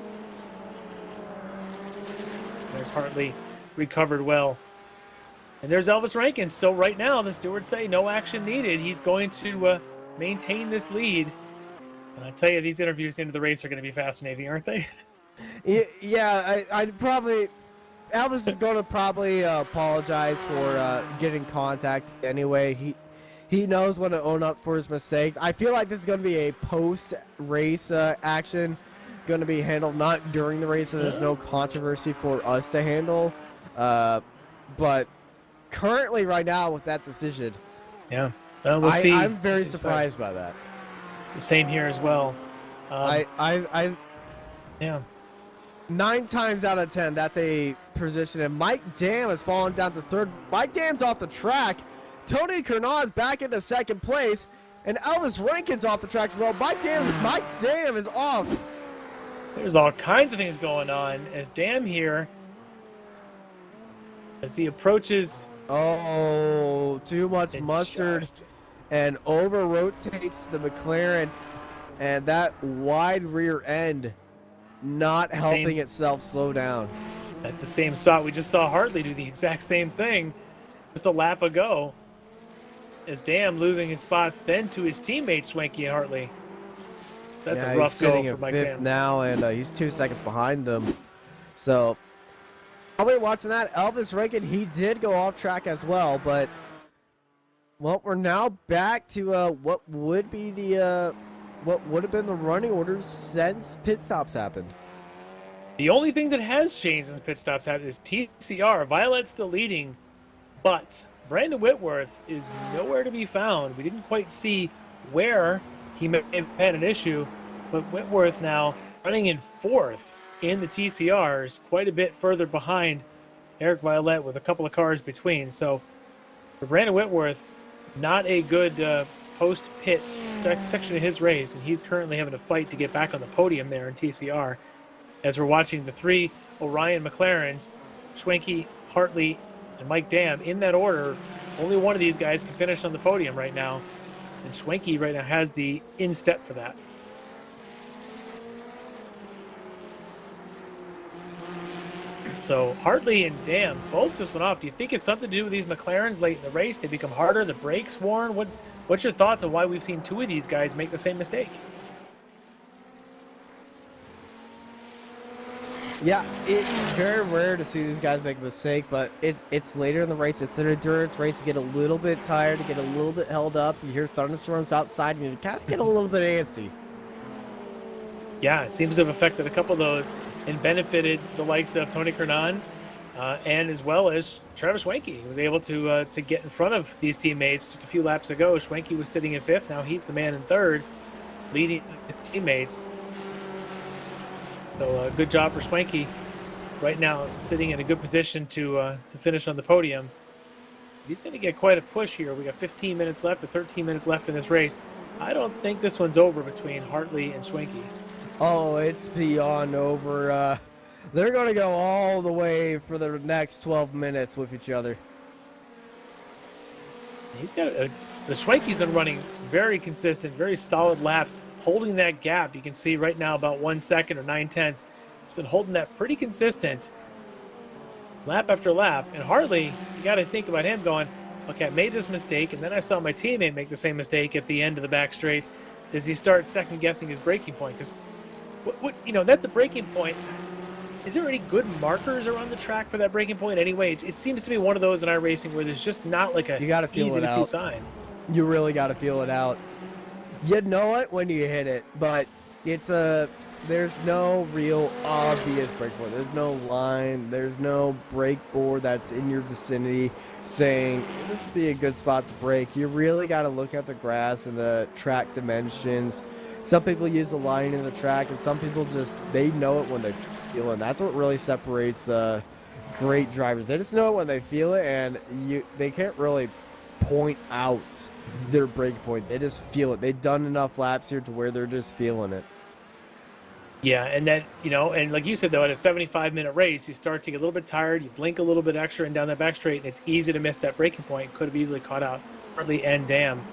There's Hartley, recovered well. And there's Elvis Rankin. So right now, the stewards say no action needed. He's going to maintain this lead. And I tell you, these interviews into the race are going to be fascinating, aren't they? Yeah, I'd probably... Elvis is going to probably apologize for getting contact anyway. He knows when to own up for his mistakes. I feel like this is going to be a post-race action, going to be handled not during the race, so there's no controversy for us to handle. But currently, right now, with that decision, yeah, we'll see. I'm very surprised by that. The same here as well. Yeah. 9 times out of 10, that's a position. And Mike Dam has fallen down to 3rd. Mike Dam's off the track. Tony Kernod's back into 2nd place. And Elvis Rankin's off the track as well. Mike Dam is off. There's all kinds of things going on as Dam here, as he approaches. Oh, too much mustard. And over-rotates the McLaren. And that wide rear end not helping itself slow down. That's the same spot. We just saw Hartley do the exact same thing just a lap ago. As Dam losing his spots then to his teammates, Schwenke and Hartley. That's a rough go for Mike Dam. Now, and he's 2 seconds behind them. So, I'll be watching that. Elvis Rankin, he did go off track as well, but well, we're now back to what would be the what would have been the running orders since pit stops happened. The only thing that has changed since pit stops happened is TCR. Violet's still leading, but Brandon Whitworth is nowhere to be found. We didn't quite see where he may have had an issue, but Whitworth now running in 4th in the TCRs, quite a bit further behind Eric Violet with a couple of cars between. So for Brandon Whitworth, not a good post-pit section of his race, and he's currently having to fight to get back on the podium there in TCR. As we're watching the 3 Orion McLarens, Schwenke, Hartley, and Mike Dam in that order. Only one of these guys can finish on the podium right now, and Schwenke right now has the instep for that. So Hartley and Dam both just went off. Do you think it's something to do with these McLarens late in the race? They become harder, the brakes worn? What's your thoughts on why we've seen 2 of these guys make the same mistake? Yeah, it's very rare to see these guys make a mistake, but it's later in the race. It's an endurance race. You get a little bit tired, you get a little bit held up. You hear thunderstorms outside, and you kind of get a little bit antsy. Yeah, it seems to have affected a couple of those and benefited the likes of Tony Kernan and as well as Travis Schwenke was able to get in front of these teammates just a few laps ago. Schwenke was sitting in 5th. Now he's the man in 3rd, leading his teammates. So good job for Schwenke. Right now, sitting in a good position to finish on the podium. He's going to get quite a push here. We got 15 minutes left or 13 minutes left in this race. I don't think this one's over between Hartley and Schwenke. Oh, it's beyond over. They're going to go all the way for the next 12 minutes with each other. He's got the Schwenke's been running very consistent, very solid laps, holding that gap. You can see right now about 1 second or 9/10. It's been holding that pretty consistent lap after lap. And Hartley, you got to think about him going, okay, I made this mistake, and then I saw my teammate make the same mistake at the end of the back straight. Does he start second guessing his braking point? Because that's a braking point. Is there any good markers around the track for that braking point anyway? It seems to be one of those in iRacing where there's just not like a easy to see sign. You really got to feel it out. You know it when you hit it, but there's no real obvious brake point. There's no line. There's no brake board that's in your vicinity saying this would be a good spot to brake. You really got to look at the grass and the track dimensions. Some people use the line in the track, and some people they know it when they feel it. And that's what really separates great drivers. They just know it when they feel it, and they can't really point out their brake point. They just feel it. They've done enough laps here to where they're just feeling it. Yeah, and that, and like you said, though, at a 75-minute race, you start to get a little bit tired, you blink a little bit extra and down that back straight, and it's easy to miss that braking point. Could have easily caught out Hartley and Dam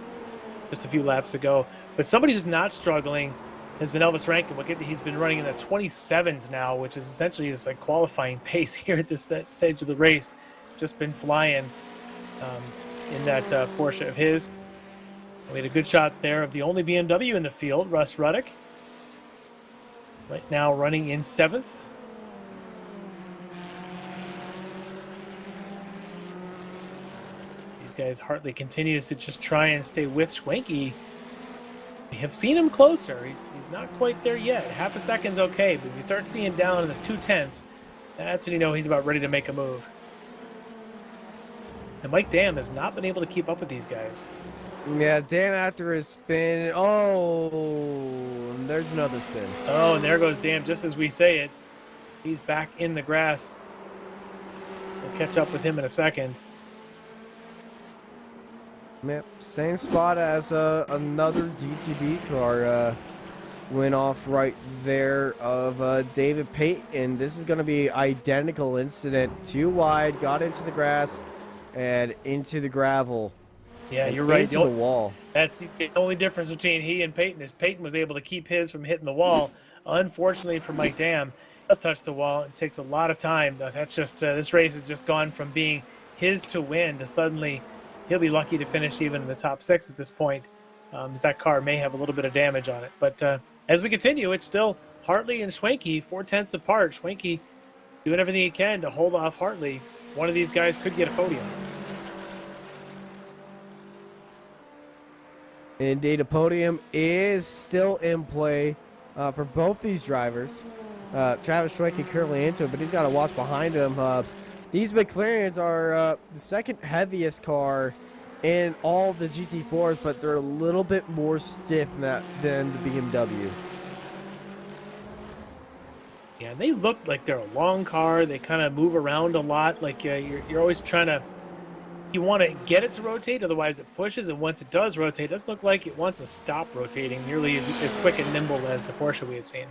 just a few laps ago. But somebody who's not struggling has been Elvis Rankin. He's been running in the 27s now, which is essentially his qualifying pace here at this stage of the race. Just been flying in that Porsche of his. We had a good shot there of the only BMW in the field, Russ Ruddick. Right now running in 7th. These guys, Hartley continues to just try and stay with Schwenke. We have seen him closer. He's not quite there yet. Half a second's okay, but we start seeing down in the 2/10, that's when you know he's about ready to make a move. And Mike Dam has not been able to keep up with these guys. Yeah, Dam after his spin. Oh, there's another spin. Oh, and there goes Dam just as we say it. He's back in the grass. We'll catch up with him in a second. Yep, same spot as another DTD car went off right there of David Payton. This is going to be identical incident. Too wide, got into the grass and into the gravel. Yeah, you're right. Into the wall. That's the only difference between he and Payton is Payton was able to keep his from hitting the wall. Unfortunately for Mike Dam, he does touch the wall. It takes a lot of time. That's just this race has just gone from being his to win to suddenly he'll be lucky to finish even in the top 6 at this point, as that car may have a little bit of damage on it. But as we continue, it's still Hartley and Schwenke 4/10 apart. Schwenke doing everything he can to hold off Hartley. One of these guys could get a podium. Indeed, a podium is still in play for both these drivers. Travis Schwenke currently into it, but he's got to watch behind him. These McLarens are the second heaviest car in all the GT4s, but they're a little bit more stiff than the BMW. Yeah, they look like they're a long car. They kind of move around a lot. Like you're always trying to, you want to get it to rotate, otherwise it pushes. And once it does rotate, it doesn't look like it wants to stop rotating nearly as quick and nimble as the Porsche we had seen.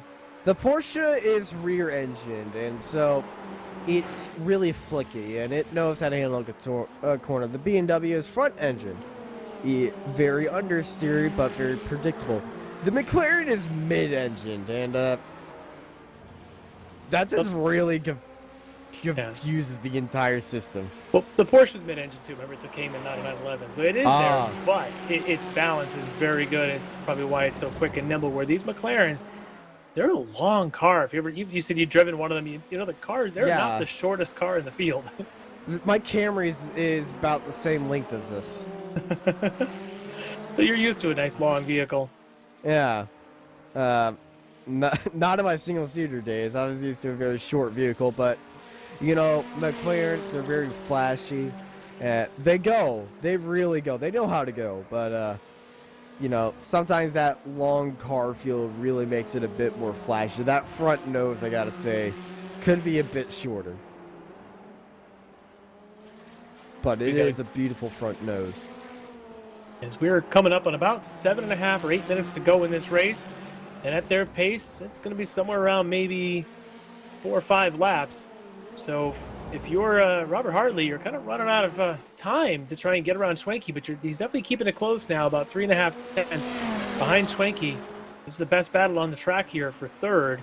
The Porsche is rear-engined, and so it's really flicky, and it knows how to handle a corner. The BMW is front-engined. Very understeery, but very predictable. The McLaren is mid-engined, and that just really confuses the entire system. Well, the Porsche's mid-engine too. Remember, it's a Cayman, not a 911, so it is there, but its balance is very good. It's probably why it's so quick and nimble. Where these McLarens, they're a long car. If you said you've driven one of them, you know the car. They're not the shortest car in the field. My Camry is about the same length as this. So you're used to a nice long vehicle. Yeah. Not in my single-seater days. I was used to a very short vehicle, but You know, McLarens are very flashy. They really go. They know how to go, but you know, sometimes that long car feel really makes it a bit more flashy. That front nose, I gotta say, could be a bit shorter. But it is a beautiful front nose. As we're coming up on about 7.5 or 8 minutes to go in this race, and at their pace, it's going to be somewhere around maybe 4 or 5 laps. So if you're Robert Hartley, you're kind of running out of time to try and get around Schwenke, but he's definitely keeping it close now, about 3.5 seconds behind Schwenke. This is the best battle on the track here for third.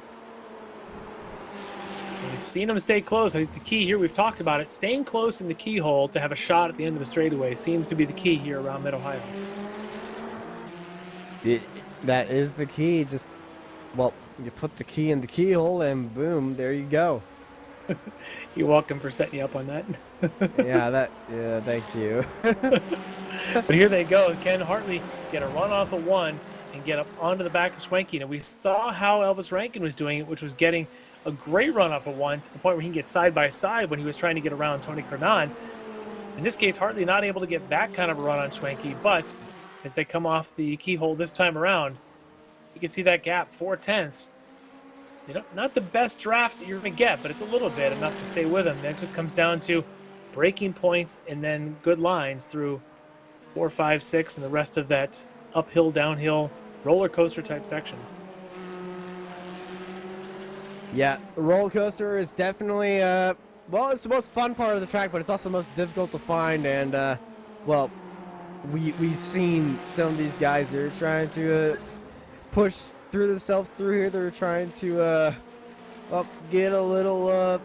And we've seen him stay close. I think the key here, we've talked about it, staying close in the keyhole to have a shot at the end of the straightaway seems to be the key here around Mid-Ohio. That is the key. Just, well, you put the key in the keyhole and boom, there you go. You're welcome for setting you up on that. Yeah, thank you. But here they go. Ken Hartley get a run off of 1 and get up onto the back of Schwenke. And we saw how Elvis Rankin was doing it, which was getting a great run off of 1 to the point where he can get side by side when he was trying to get around Tony Kernan. In this case, Hartley not able to get that kind of a run on Schwenke, but as they come off the keyhole this time around, you can see that gap, 4/10. You know, not the best draft you're going to get, but it's a little bit enough to stay with him. That just comes down to breaking points and then good lines through 4, 5, 6, and the rest of that uphill, downhill, roller coaster type section. Yeah, the roller coaster is definitely, well, it's the most fun part of the track, but it's also the most difficult to find. And, well, we've seen some of these guys, they're trying to push through themselves through here. They're trying to get a little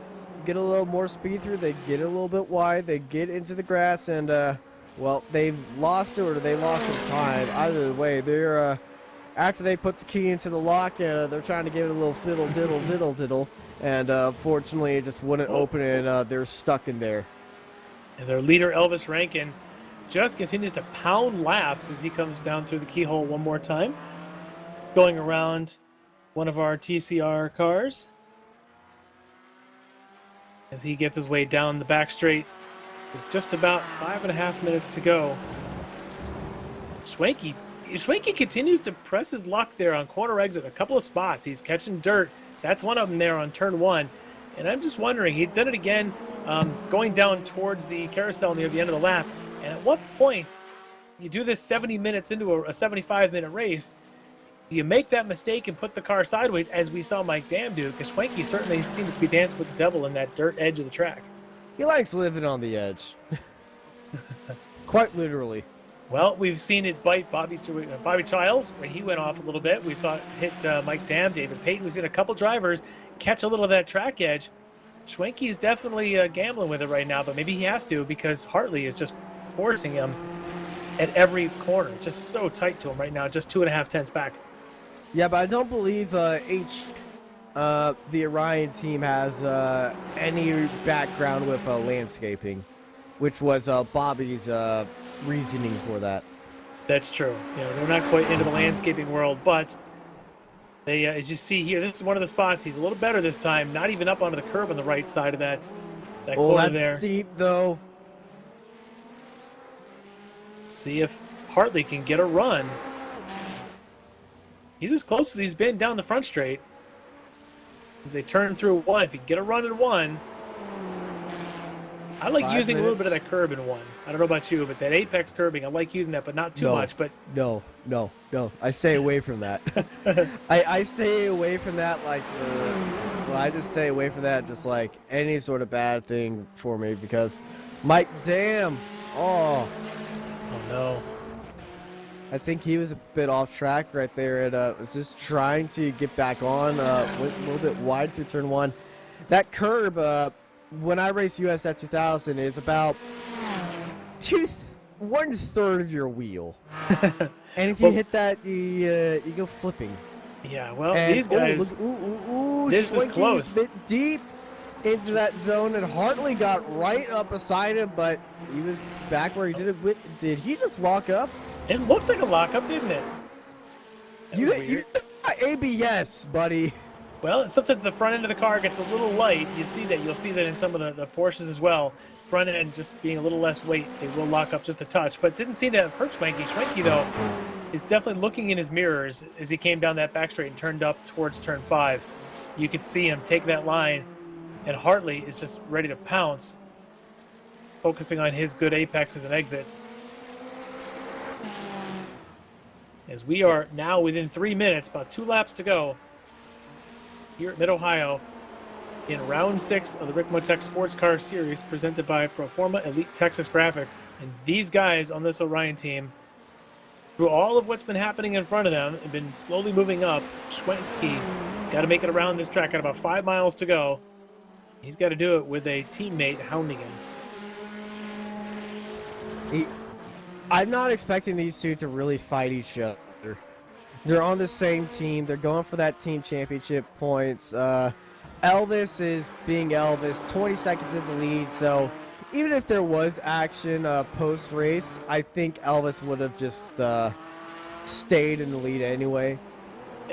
more speed through. They get a little bit wide. They get into the grass, and well, they've lost it or they lost some time. Either way, they're after they put the key into the lock, and they're trying to give it a little fiddle diddle, and fortunately it just wouldn't open, and they're stuck in there. As our leader Elvis Rankin just continues to pound laps as he comes down through the keyhole one more time, going around one of our TCR cars as he gets his way down the back straight with just about 5.5 minutes to go. Schwenke continues to press his luck there on corner exit a couple of spots. He's catching dirt. That's one of them there on turn 1. And I'm just wondering, he'd done it again going down towards the carousel near the end of the lap. And at what point you do this 70 minutes into a 75-minute race, do you make that mistake and put the car sideways, as we saw Mike Dam do? Because Schwenke certainly seems to be dancing with the devil in that dirt edge of the track. He likes living on the edge. Quite literally. Well, we've seen it bite Bobby Childs when he went off a little bit. We saw it hit Mike Dam, David Payton. We've seen a couple drivers catch a little of that track edge. Schwenke is definitely gambling with it right now, but maybe he has to because Hartley is just forcing him at every corner. Just so tight to him right now, just 2.5 tenths back. Yeah, but I don't believe the Orion team has any background with landscaping, which was Bobby's reasoning for that. That's true. You know, they're not quite into the landscaping world, but they, as you see here, this is one of the spots. He's a little better this time, not even up onto the curb on the right side of that corner that's there. Deep though. See if Hartley can get a run. He's as close as he's been down the front straight. As they turn through 1, if he can get a run in 1. I like using a little bit of that curb in 1. I don't know about you, but that apex curbing, I like using that, but not too much. But no. I stay away from that. I stay away from that like, well, I just stay away from that just like any sort of bad thing for me because Mike Dam, oh no. I think he was a bit off track right there and was just trying to get back on, went a little bit wide through turn 1. That curb, when I race USF 2000, is about 1/3 of your wheel. And if you hit that, you go flipping. Yeah, well, and, these guys, this is close. A bit deep into that zone, and Hartley got right up beside him, but he was back where he did it with. Did he just lock up? It looked like a lockup, didn't it? You got ABS, buddy. Well, sometimes the front end of the car gets a little light. You see that. You'll see that in some of the Porsches as well. Front end just being a little less weight, they will lock up just a touch. But didn't seem to hurt Schwenke. Schwenke, though, is definitely looking in his mirrors as he came down that back straight and turned up towards turn 5. You could see him take that line, and Hartley is just ready to pounce, focusing on his good apexes and exits. As we are now within 3 minutes, about 2 laps to go here at Mid-Ohio in round 6 of the Ricmotech Sportscar Series presented by Proforma Elite Texas Graphics. And these guys on this Orion team, through all of what's been happening in front of them, have been slowly moving up. Schwenke got to make it around this track. Got about 5 miles to go. He's got to do it with a teammate hounding him. I'm not expecting these two to really fight each other. They're on the same team. They're going for that team championship points. Elvis is being Elvis, 20 seconds in the lead. So even if there was action post-race, I think Elvis would have just stayed in the lead anyway.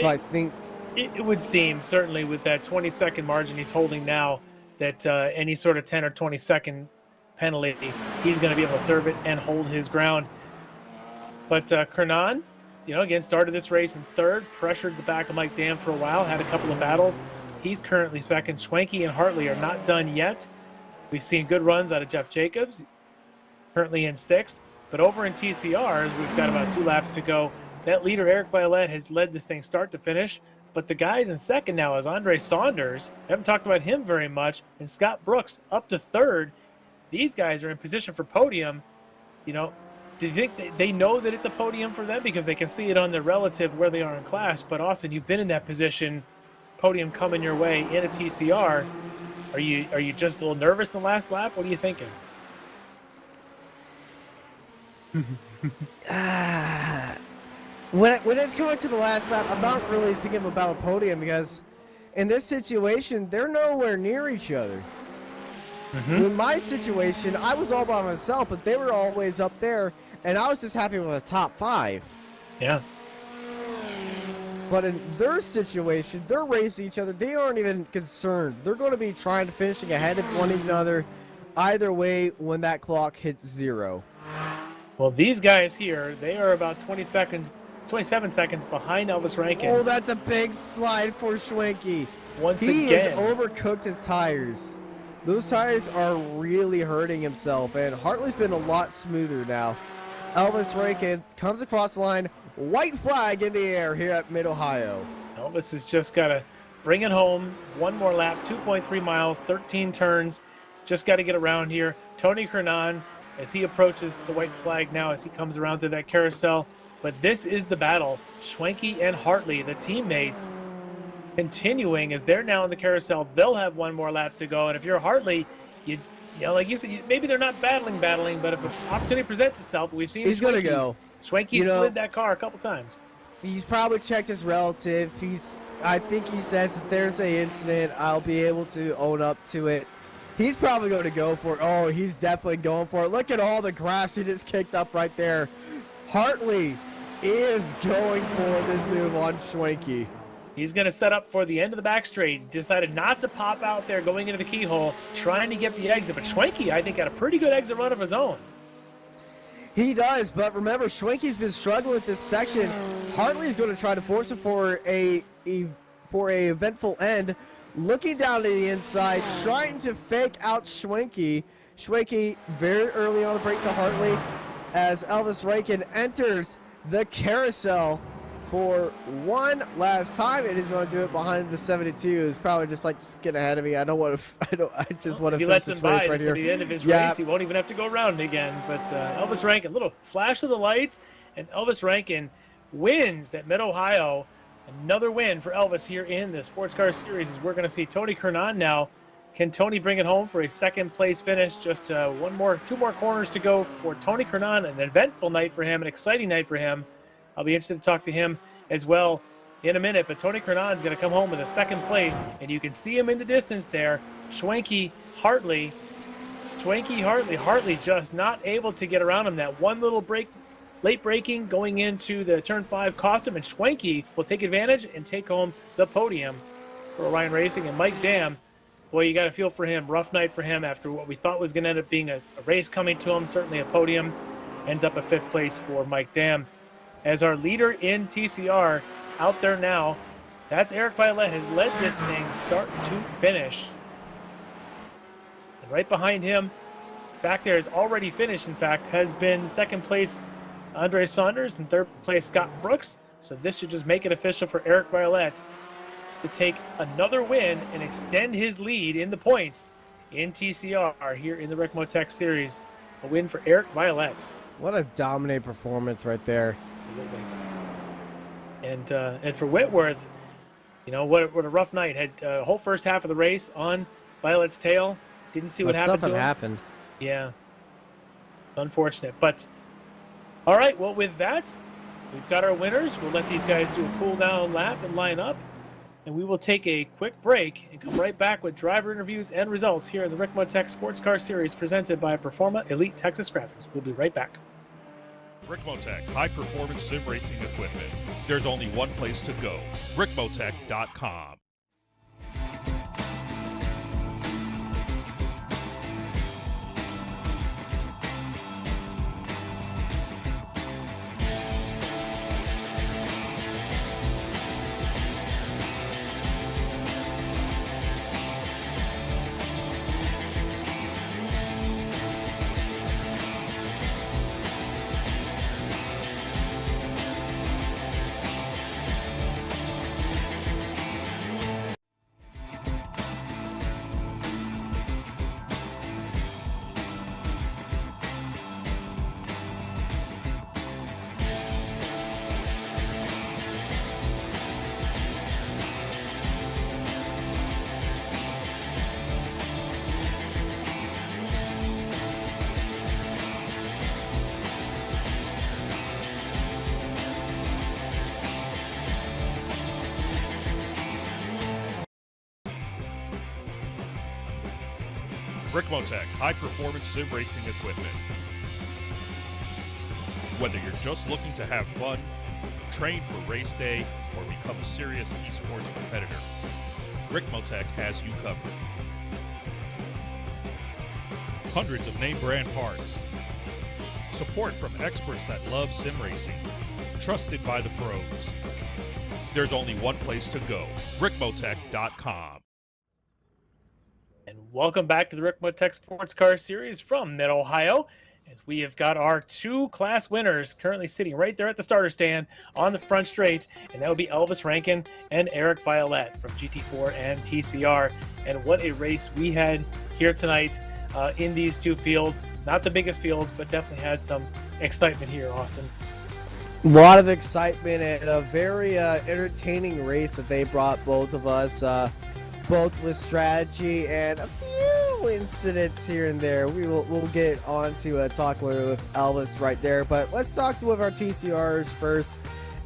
So I think it would seem, certainly with that 20-second margin he's holding now, that any sort of 10 or 20-second penalty, he's going to be able to serve it and hold his ground. But Kernan, again, started this race in 3rd, pressured the back of Mike Dam for a while, had a couple of battles. He's currently 2nd. Schwenke and Hartley are not done yet. We've seen good runs out of Jeff Jacobs, currently in 6th. But over in TCRs, we've got about 2 laps to go. That leader, Eric Violet, has led this thing start to finish. But the guys in 2nd now is Andre Saunders. Haven't talked about him very much. And Scott Brooks up to 3rd. These guys are in position for podium. Do you think they know that it's a podium for them because they can see it on the relative where they are in class? But Austin, you've been in that position, podium coming your way in a TCR. Are you just a little nervous in the last lap? What are you thinking? When it's going to the last lap, I'm not really thinking about a podium because in this situation, they're nowhere near each other. In my situation, I was all by myself, but they were always up there, and I was just happy with a top 5. Yeah. But in their situation, they're racing each other. They aren't even concerned. They're going to be trying to finishing ahead of one another either way when that clock hits 0. Well, these guys here, they are about 27 seconds behind Elvis Rankin. Oh, that's a big slide for Schwenke. He has overcooked his tires. Those tires are really hurting himself, and Hartley's been a lot smoother now. Elvis Rankin comes across the line, white flag in the air here at Mid-Ohio. Elvis has just got to bring it home. One more lap, 2.3 miles, 13 turns. Just got to get around here. Tony Kernan, as he approaches the white flag now, as he comes around to that carousel. But this is the battle. Schwenke and Hartley, the teammates, continuing as they're now in the carousel. They'll have one more lap to go. And if you're Hartley, like you said, maybe they're not battling, but if an opportunity presents itself, we've seen he's going to go. Schwenke slid that car a couple times. He's probably checked his relative. I think he says that there's an incident. I'll be able to own up to it. He's probably going to go for it. Oh, he's definitely going for it. Look at all the grass he just kicked up right there. Hartley is going for this move on Schwenke. He's going to set up for the end of the back straight. Decided not to pop out there going into the keyhole, trying to get the exit. But Schwenke, I think, had a pretty good exit run of his own. He does, but remember, Schwenke's been struggling with this section. Hartley's going to try to force it for a eventful end. Looking down to the inside, trying to fake out Schwenke. Schwenke very early on the brakes to Hartley as Elvis Rankin enters the carousel for one last time, and he's going to do it behind the 72. It's probably just get ahead of me. I just want to finish this race right here. At the end of his race, he won't even have to go around again. But Elvis Rankin, little flash of the lights, and Elvis Rankin wins at Mid-Ohio. Another win for Elvis here in the Sports Car Series. We're going to see Tony Kernan now. Can Tony bring it home for a second place finish? Just two more corners to go for Tony Kernan. An eventful night for him, an exciting night for him. I'll be interested to talk to him as well in a minute. But Tony Kernan's going to come home with a second place, and you can see him in the distance there. Schwenke, Hartley. Hartley just not able to get around him. That one little break, late braking going into the turn 5 cost him, and Schwenke will take advantage and take home the podium for Orion Racing. And Mike Dam, boy, you got to feel for him. Rough night for him after what we thought was going to end up being a race coming to him, certainly a podium. Ends up a 5th place for Mike Dam. As our leader in TCR out there now, that's Eric Violet, has led this thing start to finish. And right behind him, back there, is already finished, in fact, has been 2nd place Andre Saunders and 3rd place Scott Brooks. So this should just make it official for Eric Violet to take another win and extend his lead in the points in TCR here in the Ricmotech Series. A win for Eric Violet. What a dominant performance right there. And for Whitworth, you know, what a rough night. Had a whole first half of the race on Violet's tail. Didn't see what happened to him. Something happened. Yeah. Unfortunate. But, all right, well, with that, we've got our winners. We'll let these guys do a cool-down lap and line up. And we will take a quick break and come right back with driver interviews and results here in the Ricmotech Sportscar Series presented by Performa Elite Texas Graphics. We'll be right back. Ricmotech high-performance sim racing equipment. There's only one place to go, ricmotech.com. Ricmotech high-performance sim racing equipment. Whether you're just looking to have fun, train for race day, or become a serious esports competitor, Ricmotech has you covered. Hundreds of name brand parts. Support from experts that love sim racing. Trusted by the pros. There's only one place to go, ricmotech.com. And welcome back to the Ricmotech Sports Car Series from Mid-Ohio, as we have got our 2 class winners currently sitting right there at the starter stand on the front straight, and that would be Elvis Rankin and Eric Violet from GT4 and TCR. And what a race we had here tonight in these 2 fields. Not the biggest fields, but definitely had some excitement here, Austin. A lot of excitement and a very entertaining race that they brought both of us. Both with strategy and a few incidents here and there. We'll get on to talk with Elvis right there, but let's talk to one of our TCRs first.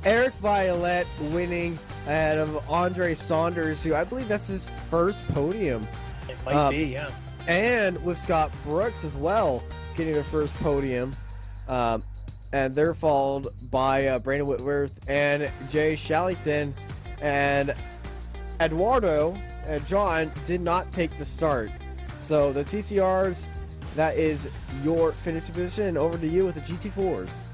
Eric Violet winning ahead of Andre Saunders, who I believe that's his first podium. It might be, yeah. And with Scott Brooks as well, getting their first podium. And they're followed by Brandon Whitworth and Jay Shallington. And Eduardo and John did not take the start. So the TCRs, that is your finishing position. Over to you with the GT4s.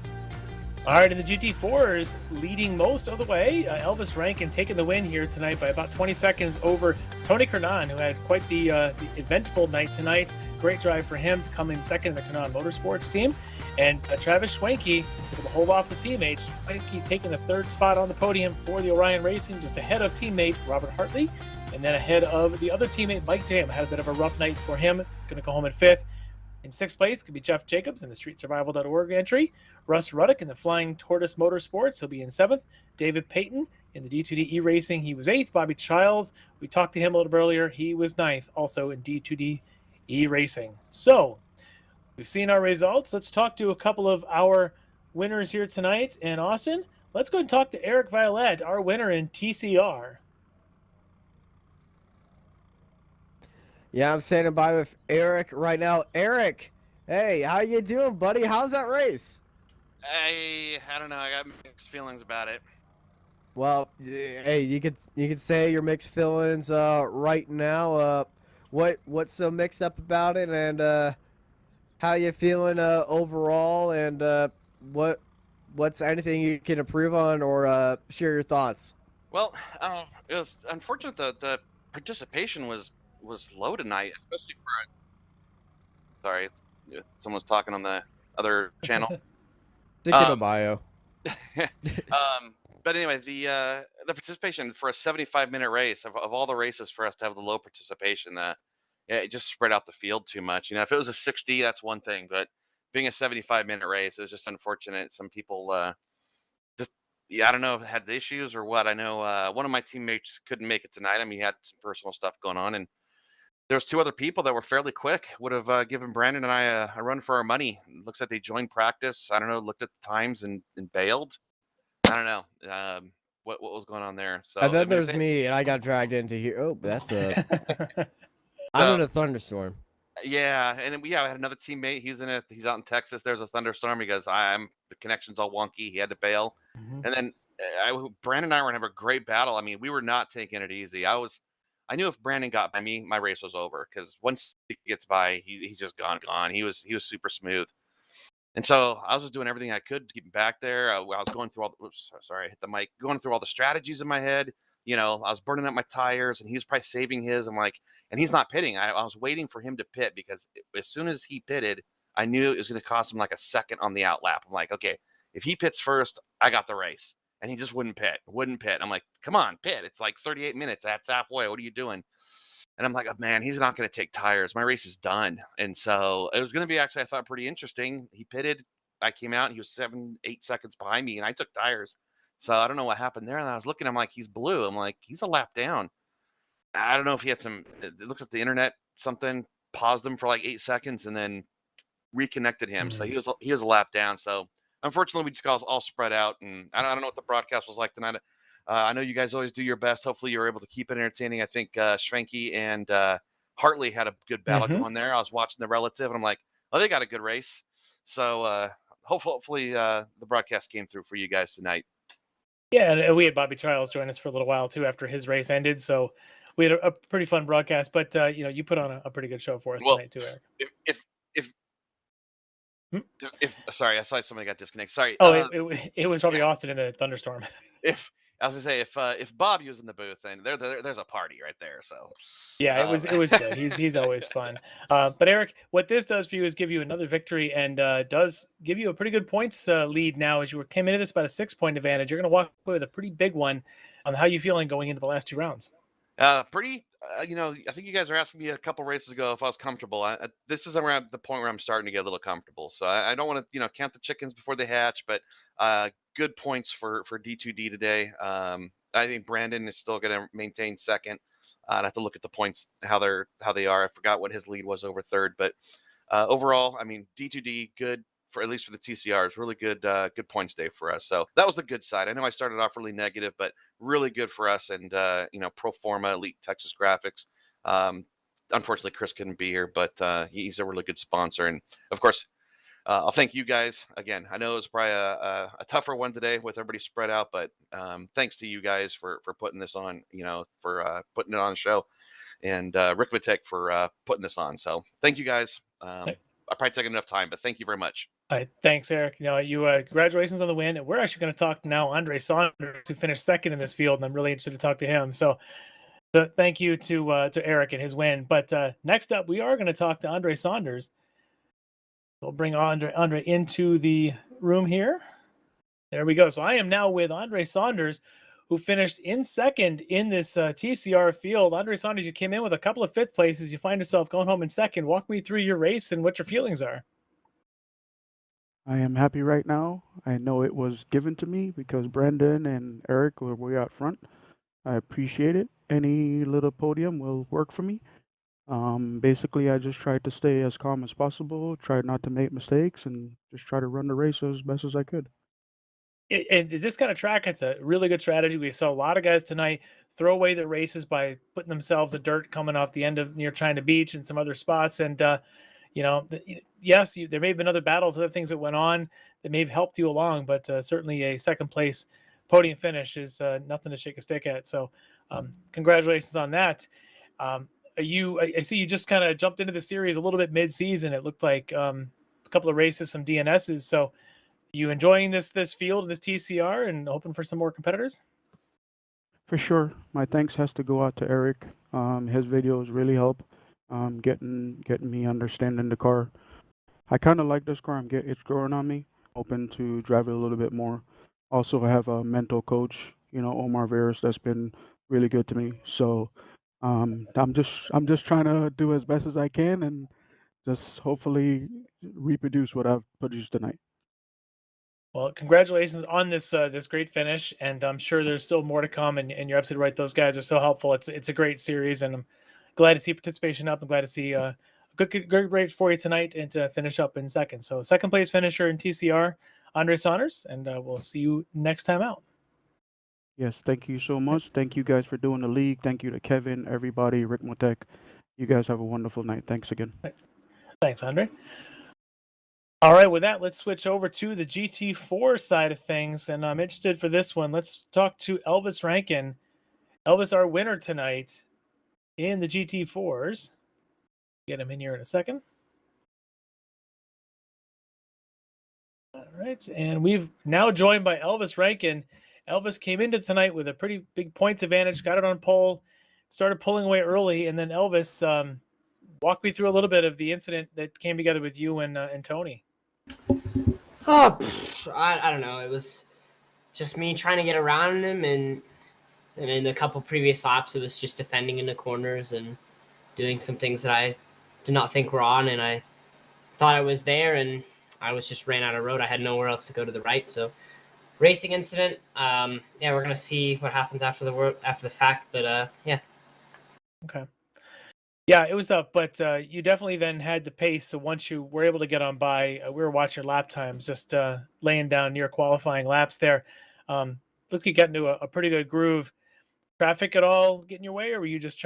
All right, and the GT4s leading most of the way. Elvis Rankin taking the win here tonight by about 20 seconds over Tony Kernan, who had quite the eventful night tonight. Great drive for him to come in second in the Kernan Motorsports team. And Travis Schwenke able to hold off the teammates. Schwenke taking the 3rd spot on the podium for the Orion Racing, just ahead of teammate Robert Hartley. And then ahead of the other teammate, Mike Dam. Had a bit of a rough night for him. Going to go home in 5th. In 6th place could be Jeff Jacobs in the StreetSurvival.org entry. Russ Ruddock in the Flying Tortoise Motorsports. He'll be in 7th. David Payton in the D2D E-Racing. He was 8th. Bobby Childs, we talked to him a little bit earlier. He was 9th, also in D2D E-Racing. So we've seen our results. Let's talk to a couple of our winners here tonight. And Austin, let's go and talk to Eric Violet, our winner in TCR. Yeah, I'm standing by with Eric right now. Eric, hey, how you doing, buddy? How's that race? I don't know. I got mixed feelings about it. Well, hey, you could say your mixed feelings right now. What's so mixed up about it, and how you feeling overall, and what's anything you can improve on or share your thoughts? Well, it was unfortunate that the participation was low tonight, especially for sorry, someone's talking on the other channel. Stick in a Um, bio. but anyway, the participation for a 75-minute race of all the races for us to have the low participation, yeah, it just spread out the field too much. You know, if it was a 60, that's one thing, but being a 75-minute race, it was just unfortunate. Some people just yeah, I don't know, had issues or what. I know one of my teammates couldn't make it tonight. I mean, he had some personal stuff going on, and there was two other people that were fairly quick. Would have given Brandon and I a run for our money. Looks like they joined practice. I don't know. Looked at the times and bailed. I don't know what was going on there. So And I then mean, there's me, and I got dragged into here. Oh, that's I'm so in a thunderstorm. yeah, and then I had another teammate. He's out in Texas. There's a thunderstorm. He goes, the connection's all wonky. He had to bail. Mhm. And then Brandon and I were gonna have a great battle. I mean, we were not taking it easy. I knew if Brandon got by me, my race was over because once he gets by, he's just gone. He was super smooth. And so I was just doing everything I could to keep him back there. I was going through all the, oops, sorry, I hit the mic, going through all the strategies in my head. You know, I was burning up my tires and he was probably saving his. I'm like, and he's not pitting. I was waiting for him to pit because as soon as he pitted, I knew it was going to cost him like a second on the out lap. I'm like, okay, if he pits first, I got the race. And he just wouldn't pit. I'm like, come on, pit. It's like 38 minutes. That's halfway. What are you doing? And I'm like, oh, man, he's not going to take tires. My race is done. And so it was going to be actually, I thought, pretty interesting. He pitted. I came out and he was 7-8 seconds behind me and I took tires. So I don't know what happened there. And I was looking, I'm like, he's blue. I'm like, he's a lap down. I don't know if he had it looks like the internet, something paused him for like 8 seconds and then reconnected him. So he was a lap down. So unfortunately, we just got all spread out. And I don't know what the broadcast was like tonight. I know you guys always do your best. Hopefully, you're able to keep it entertaining. I think Schwenke and Hartley had a good battle going there. I was watching the relative, and I'm like, oh, they got a good race. So hopefully the broadcast came through for you guys tonight. Yeah, and we had Bobby Charles join us for a little while too after his race ended. So we had a pretty fun broadcast. But you put on a pretty good show for us tonight too, Eric. If sorry, I saw somebody got disconnected. Sorry. Oh, it was probably Austin in the thunderstorm. If I was gonna say if Bobby was in the booth, then there's a party right there. So yeah, it was good. He's always fun. But Eric, what this does for you is give you another victory and does give you a pretty good points lead now. As you came into this about a 6-point advantage, you're going to walk away with a pretty big one. How you feeling going into the last 2 rounds? Pretty. I think you guys were asking me a couple races ago if I was comfortable. This is around the point where I'm starting to get a little comfortable. So I don't want to count the chickens before they hatch, but good points for D2D today. I think Brandon is still going to maintain second. I'd have to look at the points how they are. I forgot what his lead was over third, but overall, I mean D2D good for at least for the TCRs. Really good points day for us. So that was the good side. I know I started off really negative, but really good for us. And Pro Forma, Elite Texas Graphics. Unfortunately, Chris couldn't be here, but he's a really good sponsor. And of course, I'll thank you guys again. I know it was probably a tougher one today with everybody spread out, but thanks to you guys for putting this on. For putting it on the show, and Ricmotech for putting this on. So thank you guys. I probably taken enough time, but thank you very much. All right, thanks, Eric. Congratulations on the win. And we're actually going to talk now Andre Saunders, who finished second in this field, and I'm really interested to talk to him. So thank you to Eric and his win. But next up, we are going to talk to Andre Saunders. We'll bring Andre into the room here. There we go. So I am now with Andre Saunders, who finished in second in this TCR field. Andre Saunders, you came in with a couple of 5th places. You find yourself going home in second. Walk me through your race and what your feelings are. I am happy right now. I know it was given to me because Brandon and Eric were way out front. I appreciate it. Any little podium will work for me. Basically, I just tried to stay as calm as possible, tried not to make mistakes, and just try to run the race as best as I could. And this kind of track, it's a really good strategy. We saw a lot of guys tonight throw away their races by putting themselves in dirt coming off the end of near China Beach and some other spots. And, yes, there may have been other battles, other things that went on that may have helped you along, but certainly a second place podium finish is nothing to shake a stick at. So congratulations on that. I see you just kind of jumped into the series a little bit mid-season. It looked like a couple of races, some DNSs. So you enjoying this field, this TCR, and hoping for some more competitors? For sure. My thanks has to go out to Eric. His videos really help getting me understanding the car. I kind of like this car. It's growing on me. Hoping to drive it a little bit more. Also, I have a mental coach, Omar Veras, that's been really good to me. So I'm just trying to do as best as I can and just hopefully reproduce what I've produced tonight. Well, congratulations on this great finish, and I'm sure there's still more to come. And you're absolutely right; those guys are so helpful. It's a great series, and I'm glad to see participation up. I'm glad to see a good race for you tonight, and to finish up in second. So second place finisher in TCR, Andre Saunders, and we'll see you next time out. Yes, thank you so much. Thank you guys for doing the league. Thank you to Kevin, everybody, Ricmotech. You guys have a wonderful night. Thanks again. Thanks, Andre. All right, with that, let's switch over to the GT4 side of things, and I'm interested for this one. Let's talk to Elvis Rankin. Elvis, our winner tonight in the GT4s. Get him in here in a second. All right, and we've now joined by Elvis Rankin. Elvis came into tonight with a pretty big points advantage, got it on pole, started pulling away early, and then Elvis, walk me through a little bit of the incident that came together with you and Tony. Oh, I don't know. It was just me trying to get around him, and in a couple previous laps, it was just defending in the corners and doing some things that I did not think were on, and I thought I was there, and I was just ran out of road. I had nowhere else to go to the right, so racing incident. Yeah, we're gonna see what happens after the fact, but yeah. Okay. Yeah, it was up, but you definitely then had the pace. So once you were able to get on by, we were watching lap times, just laying down near qualifying laps there. Looked like you got into a pretty good groove. Traffic at all get in your way, or were you just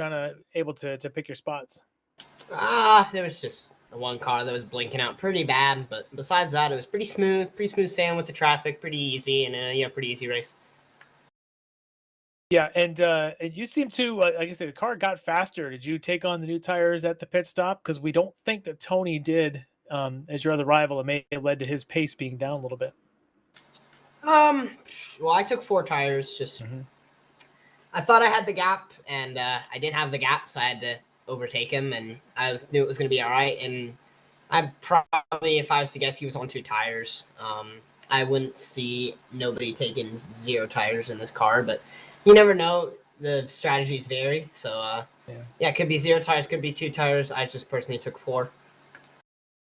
able to pick your spots? There was just one car that was blinking out pretty bad, but besides that, it was pretty smooth sailing with the traffic, pretty easy, and yeah, pretty easy race. Yeah, and you seem to, like I say, the car got faster. Did you take on the new tires at the pit stop? Because we don't think that Tony did, as your other rival. It may have led to his pace being down a little bit. Well, I took 4 tires. Just I thought I had the gap, and I didn't have the gap, so I had to overtake him, and I knew it was going to be all right. And I probably, if I was to guess, he was on 2 tires. I wouldn't see nobody taking 0 tires in this car, but you never know. The strategies vary. So, yeah, it could be 0 tires, could be 2 tires. I just personally took 4.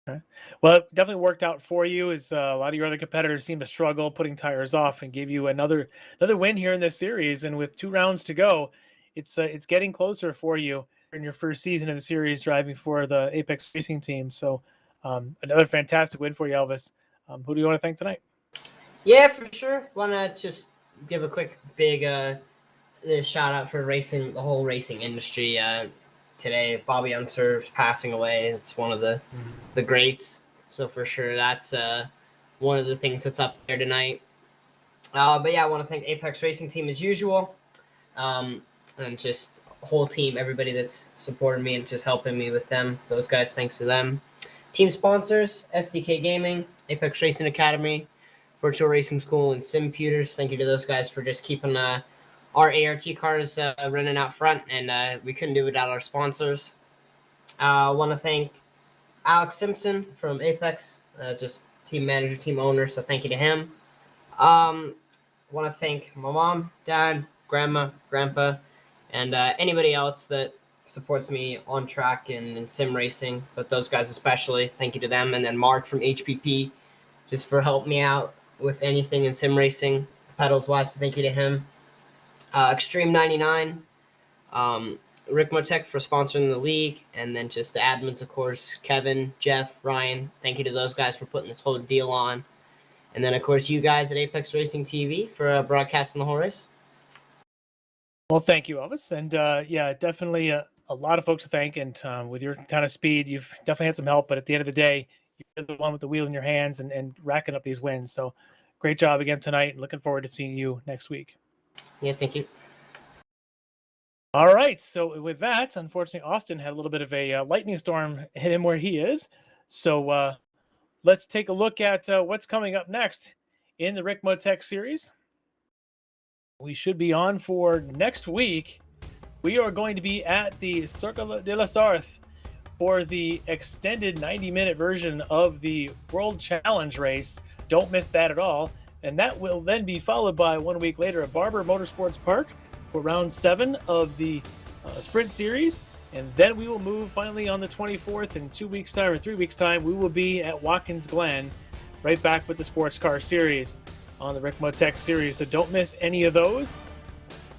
Okay. Well, it definitely worked out for you, as a lot of your other competitors seem to struggle putting tires off, and gave you another win here in this series. And with 2 rounds to go, it's getting closer for you in your first season of the series, driving for the Apex Racing team. So another fantastic win for you, Elvis. Who do you want to thank tonight? Yeah, for sure. Want to just give a quick big shout out for racing, the whole racing industry. Today, Bobby Unser's passing away. It's one of the greats. So for sure, that's one of the things that's up there tonight. But yeah, I want to thank Apex Racing Team as usual, and just whole team, everybody that's supported me and just helping me with them. Those guys, thanks to them. Team sponsors: SDK Gaming, Apex Racing Academy, Virtual Racing School, and Simputers. Thank you to those guys for just keeping our ART cars running out front, and we couldn't do it without our sponsors. I want to thank Alex Simpson from Apex, just team manager, team owner, so thank you to him. I want to thank my mom, dad, grandma, grandpa, and anybody else that supports me on track and in sim racing, but those guys especially, thank you to them. And then Mark from HPP, just for helping me out with anything in sim racing, pedals wise, so thank you to him. Extreme 99, Ricmotech for sponsoring the league, and then just the admins, of course, Kevin, Jeff, Ryan. Thank you to those guys for putting this whole deal on. And then, of course, you guys at Apex Racing TV for broadcasting the whole race. Well, thank you, Elvis. And yeah, definitely a lot of folks to thank. And with your kind of speed, you've definitely had some help. But at the end of the day, you're the one with the wheel in your hands and racking up these wins. So great job again tonight. Looking forward to seeing you next week. Yeah, thank you. All right. So with that, unfortunately, Austin had a little bit of a lightning storm hit him where he is. So let's take a look at what's coming up next in the Ricmotech series. We should be on for next week. We are going to be at the Circle de la Sarthe for the extended 90-minute version of the World Challenge race. Don't miss that at all. And that will then be followed by 1 week later at Barber Motorsports Park for round 7 of the Sprint Series. And then we will move finally on the 24th in 2 weeks' time or 3 weeks' time. We will be at Watkins Glen, right back with the Sports Car Series on the Ricmotech series. So don't miss any of those.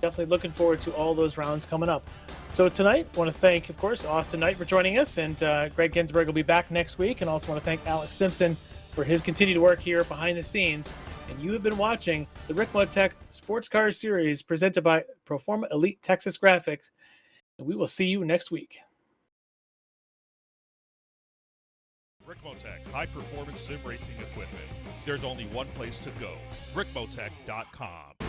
Definitely looking forward to all those rounds coming up. So tonight, I want to thank, of course, Austin Knight for joining us, and Greg Ginsberg will be back next week. And also want to thank Alex Simpson for his continued work here behind the scenes. And you have been watching the Ricmotech Sports Car Series presented by Proforma Elite Texas Graphics. And we will see you next week. Ricmotech, high-performance sim racing equipment. There's only one place to go, ricmotech.com.